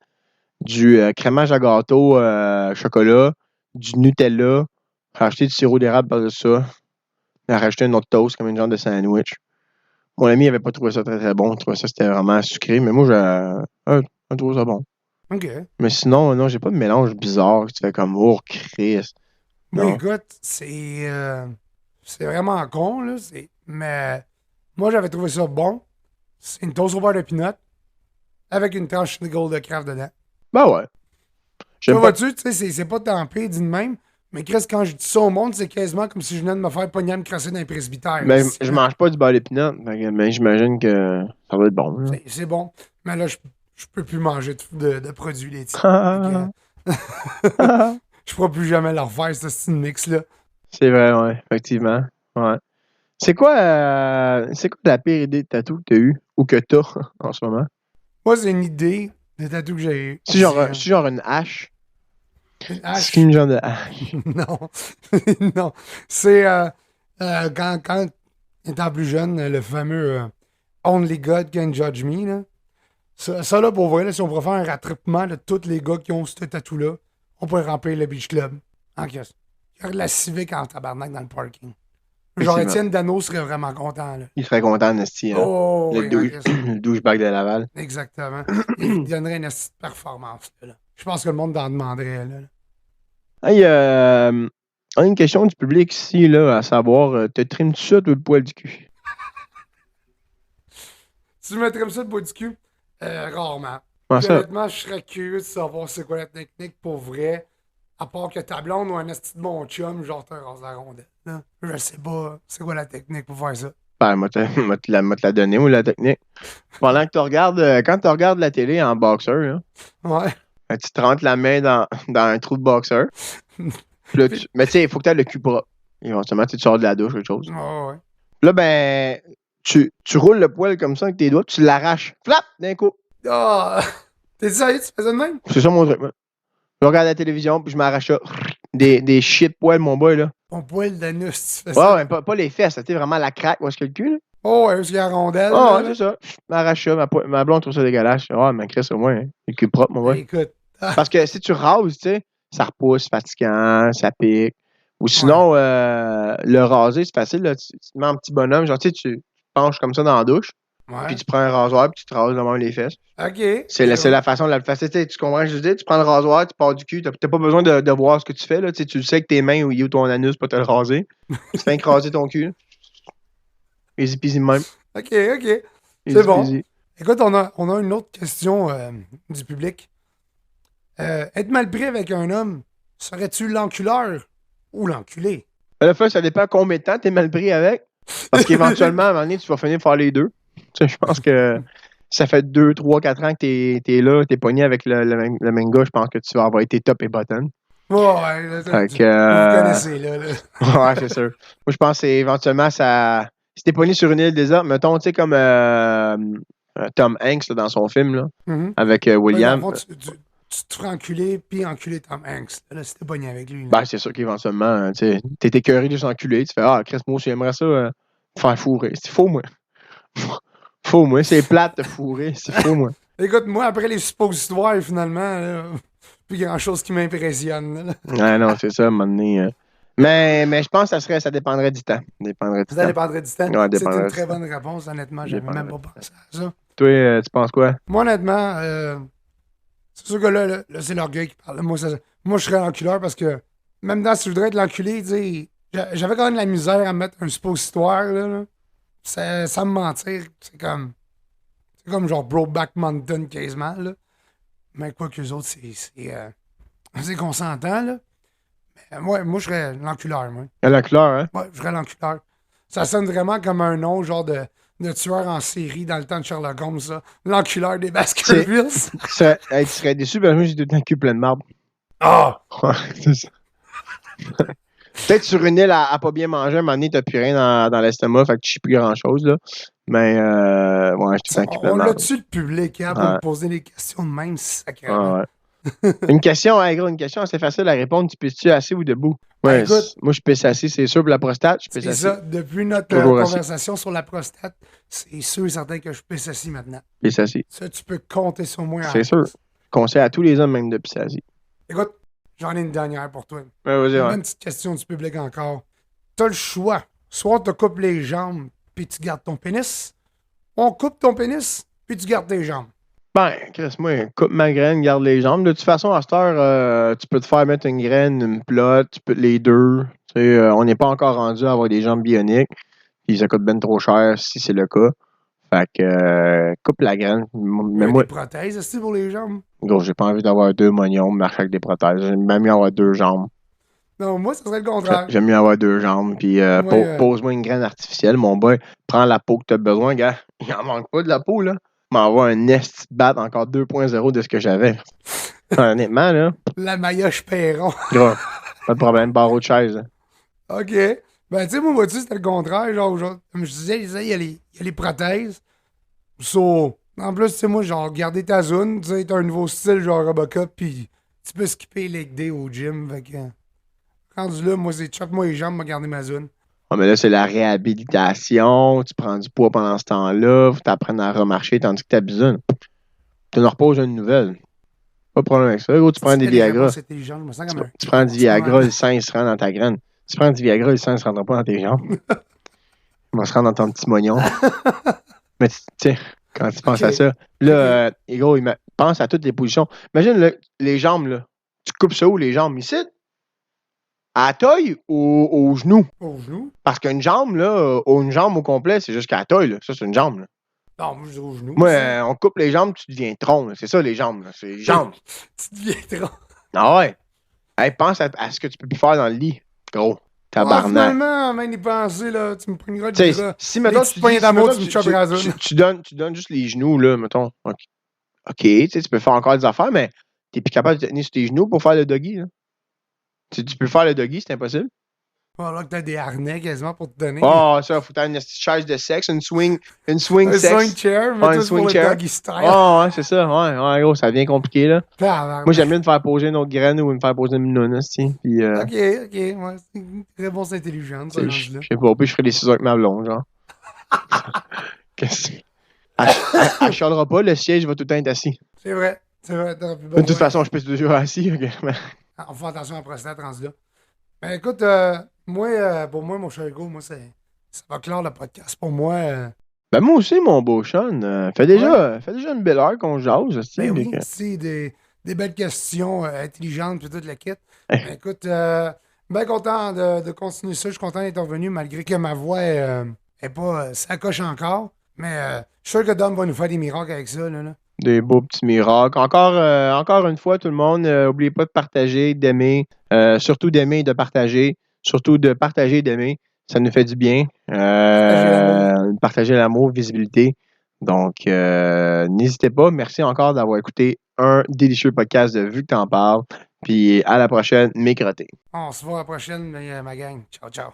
du crémage à gâteau chocolat, du Nutella. J'ai acheté du sirop d'érable par-dessus ça. J'ai rajouté un autre toast comme une genre de sandwich. Mon ami n'avait pas trouvé ça très très bon. Il trouvait ça c'était vraiment sucré. Mais moi, j'ai trouvé ça bon. OK. Mais sinon, non, j'ai pas de mélange bizarre. Tu fais comme, oh, Christ. Mais écoute, c'est vraiment con, là. Mais moi, j'avais trouvé ça bon. C'est une toast au beurre de peanut avec une tranche de Gold de Kraft dedans. Ben ouais. Tu vois-tu, c'est pas tempé, dit de même. Mais Chris, quand je dis ça au monde, c'est quasiment comme si je venais de me faire pogner à me crasser dans un presbytère. Mais je mange pas du beurre d'épinard, mais j'imagine que ça va être bon. C'est bon. Mais là, je peux plus manger de produits laitiers. Je pourrai plus jamais leur faire, ce mix-là. C'est vrai, ouais, effectivement. Ouais. C'est quoi la pire idée de tatou que t'as eu ou que t'as en ce moment? Moi, c'est une idée de tatou que j'ai eu. C'est genre une hache. Une hache? C'est une genre de hache. Non. Non. C'est quand étant plus jeune, le fameux Only God Can Judge Me. Là. Ça, là, pour vrai, là, si on pourrait faire un rattrapement de tous les gars qui ont ce tatou-là, on pourrait remplir le Beach Club en caisse. Il y aurait de la civique en tabarnak dans le parking. Genre, Étienne Dano serait vraiment content. Là. Il serait content, Nasty. Hein? Oh, le douchebag de Laval. Exactement. Il donnerait une performance. Là. Je pense que le monde en demanderait. Là. Hey, on a une question du public ici, là, à savoir, te trimes-tu ça, toi, le poil du cul? Tu me trimes ça, le poil du cul? Rarement. Comment Puis ça? honnêtement, je serais curieux de savoir c'est quoi la technique pour vrai. À part que ta blonde ou un esti de bon chum, genre te rase la rondelle. Là. Je sais pas c'est quoi la technique pour faire ça. Ben, moi te la donner, ou la technique. Pendant que tu regardes, quand tu regardes la télé en boxeur, là, Ouais. tu te rentres la main dans un trou de boxeur. Puis là, Puis- mais tu sais, il faut que tu aies le cul propre. Éventuellement, tu sors de la douche, quelque chose. ouais. Là, ben, tu roules le poil comme ça avec tes doigts, tu l'arraches. Flap! D'un coup. Ah! T'es sérieux, tu fais ça de même? C'est ça mon truc, moi. Je regarde la télévision, puis je m'arrache ça. Des shit poils, mon boy, là. Ton poil d'anus, tu fais Ouais, ça. ouais, pas les fesses, c'était vraiment la craque, où est-ce que le cul, là. Oh ouais, parce qu'il y a la rondelle, Ah, là. ouais, c'est ça. Je m'arrache ça. Ma blonde trouve ça dégueulasse. Ah, mais Chris, au moins, hein, le cul propre, mon Ben, boy. écoute. Ah, Parce que si tu rases, tu sais, ça repousse, fatigant, ça pique. Ou ouais. sinon, le raser, c'est facile, là. Tu te mets un petit bonhomme, genre, tu sais, tu te penches comme ça dans la douche, puis Ouais. tu prends un rasoir, puis tu te rases devant les fesses. Ok. C'est la façon la plus facile. Tu sais, tu comprends ce que je veux dire? Tu prends le rasoir, tu pars du cul. T'as pas besoin de voir ce que tu fais, là. Tu sais, tu le sais que tes mains ou ton anus pour te le raser. Tu fais écraser ton cul, là. Easy peasy de même. Ok, ok. C'est Easy bon. peasy. Écoute, on a une autre question du public. Être mal pris avec un homme, serais-tu l'enculeur ou l'enculé? À la fois, ça dépend combien de temps t'es mal pris avec. Parce qu'éventuellement, à un moment donné, tu vas finir par les deux. Tu sais, je pense que ça fait 2, 3, 4 ans que t'es là, t'es pogné avec le même gars, je pense que tu vas avoir été top et bottom. Ouais, là, Fait que, vous connaissez, là. ouais, c'est sûr. Moi, je pense que c'est éventuellement, ça. Si t'es pogné sur une île déserte, mettons, tu sais, comme Tom Hanks là, dans son film, là, Mhm. avec Ouais, dans le William. fond, tu te ferais enculer, puis enculer Tom Hanks. Là, c'était pogné avec lui. Là. Ben, c'est sûr qu'éventuellement, tu sais, t'es écœuré de s'enculer. Tu fais, ah, Chris, moi, j'aimerais ça faire fourrer. C'est faux, moi. Faux, moi. C'est plate de fourrer. C'est faux, moi. Écoute, moi, après les suppositoires, finalement, là, plus grand-chose qui m'impressionne. Là. Ouais, non, c'est ça, à un moment donné. Mais je pense que ça dépendrait du temps. Dépendrait du Ça temps. dépendrait du temps. Ouais, C'est une dépendrait du très temps. bonne réponse, honnêtement. J'avais même pas pensé à ça. Toi, tu penses quoi? Moi, honnêtement, c'est sûr que là, c'est l'orgueil qui parle. Moi, je serais l'enculeur parce que même dans si je voudrais être l'enculé, tu sais, j'avais quand même de la misère à mettre un suppositoire. Là. Sans me mentir, c'est comme genre Brokeback Mountain quasiment. Là. Mais quoi que les autres, c'est consentant. Là. Mais moi, je serais l'enculeur, moi. Il y a la couleur, hein? Ouais, je serais l'enculeur. Ça sonne vraiment comme un nom, genre de tueur en série dans le temps de Sherlock Holmes, ça. L'enculeur des Baskervilles. Tu serais déçu, parce que moi, j'ai tout un cul plein de marbre. Ah! Ouais, c'est ça. Peut-être sur une île à pas bien manger, à un moment donné, t'as plus rien dans l'estomac, fait que tu sais plus grand-chose, là. Mais, ouais, je tout un cul plein de On marbre. l'a-tu le public hein, pour Ouais. me poser des questions de même sacrément? Ouais. Une question, hey, gros, une question assez facile à répondre. Tu pisses-tu assis ou debout? Ben, Ouais, écoute, moi, je pisse assis, c'est sûr. Pour la prostate, je pisse c'est assis. ça. Depuis notre Toujours assis. conversation sur la prostate, c'est sûr et certain que je pisse assis maintenant. Pisse assis. Ça, tu peux compter sur moi. C'est sûr. Conseil à tous les hommes, même de pisser assis. Écoute, j'en ai une dernière pour toi. Ouais, vas-y, Une ouais. bonne petite question du public encore. T'as le choix. Soit on te coupe les jambes, puis tu gardes ton pénis. On coupe ton pénis, puis tu gardes tes jambes. Ben, Chris, moi, coupe ma graine, garde les jambes. De toute façon, à cette heure, tu peux te faire mettre une graine, une plotte, tu peux les deux. Tu sais, on n'est pas encore rendu à avoir des jambes bioniques. Puis ça coûte bien trop cher si c'est le cas. Fait que, coupe la graine. Mais moi, Des prothèses, c'est pour les jambes? gros, j'ai pas envie d'avoir deux moignons, marcher avec des prothèses. J'aime même mieux avoir deux jambes. Non, moi, ça serait le contraire. J'aime mieux avoir deux jambes. Puis, Moi, pose-moi une graine artificielle, mon boy. Prends la peau que tu as besoin, gars. Il en manque pas de la peau, là. M'envoie un nest bat encore 2.0 de ce que j'avais. Honnêtement, là. La maillotche Perron. Gros, pas de problème. Barreau de chaise. Hein. OK. Ben, tu sais, moi, vois-tu, c'était le contraire. Genre, comme je disais, il y a les prothèses. So, en plus, tu sais, moi, genre, garder ta zone, tu sais, t'as un nouveau style, genre Robocop, puis tu peux skipper leg day au gym. Fait que, rendu là, moi, c'est choc-moi les jambes, m'a garder ma zone. Ah, mais là, c'est la réhabilitation. Tu prends du poids pendant ce temps-là. Faut t'apprendre à remarcher tandis que t'as besoin. Tu nous reposes une nouvelle. Pas de problème avec ça. Gros, tu prends des Viagra. Je me sens comme un. Tu prends du Viagra, le sang, il se rend dans ta graine. Tu prends du Viagra, le sang, il se rendra pas dans tes jambes. Il va se rendre dans ton petit moignon. Mais tu sais, quand tu penses à ça, là, gros, pense à toutes les positions. Imagine les jambes, là. Tu coupes ça où, les jambes? Ici? À la taille ou au genou? Au genou? Parce qu'une jambe, là, ou une jambe au complet, c'est juste qu'à la taille, là. Ça, c'est une jambe, là. Non, moi, je dis aux genoux. Moi, aussi. on coupe les jambes, tu deviens tronc. Là. C'est ça, les jambes. Là. C'est les jambes. Tu deviens trop. Ah ouais. Hey, pense à ce que tu peux plus faire dans le lit. Gros. Ouais, Tabarnak. finalement, même y penser, là, tu me prendras Tu du sais, gras. si, Les mettons, petites poignées d'amour, tu me chopperas ça. tu donnes juste les genoux, là, mettons. OK, tu sais, tu peux faire encore des affaires, mais t'es plus capable de te tenir sur tes genoux pour faire le doggy, là. Tu peux faire le doggy, c'est impossible. Voilà que t'as des harnais quasiment pour te donner. Oh, ça, faut t'avoir une petite chaise de sexe, une swing Un sexe. swing chair, mais Ouais, une tout pour swing le chair. doggy style. Oh, ouais, c'est ça. Ouais, ouais, gros, ça devient compliqué, là. Moi, j'aime Tabarnak. mieux me faire poser une autre graine ou me faire poser une minoune, tu puis, Ok, ok, ouais, c'est une réponse intelligente, ce tu sais, je rendu-là. je sais pas, puis je ferai des ciseaux avec ma blonde, genre. Qu'est-ce que- elle chialera pas, le siège va tout le temps être assis. C'est vrai, t'auras plus De toute besoin. façon, je pèse toujours assis, ok, mais- On fait attention à la prostate rendu là. Ben écoute, moi, pour moi, mon cher Hugo, moi, ça va clore le podcast. Pour moi, Ben, moi aussi, mon beau Sean, ouais, fait déjà une belle heure qu'on jase, aussi. ben oui, c'est des belles questions intelligentes, puis toute la kit. Ben écoute, bien content de continuer ça. Je suis content d'être revenu, malgré que ma voix est pas ça coche encore. Mais je suis sûr que Dom va nous faire des miracles avec ça, là. Des beaux petits miracles. Encore une fois, tout le monde, n'oubliez pas de partager, d'aimer, surtout d'aimer et de partager. Surtout de partager et d'aimer. Ça nous fait du bien. Partagez l'amour. Partager l'amour, visibilité. Donc, n'hésitez pas. Merci encore d'avoir écouté un délicieux podcast de Vu que t'en parles. Puis à la prochaine, mes crottés. On se voit à la prochaine, ma gang. Ciao, ciao.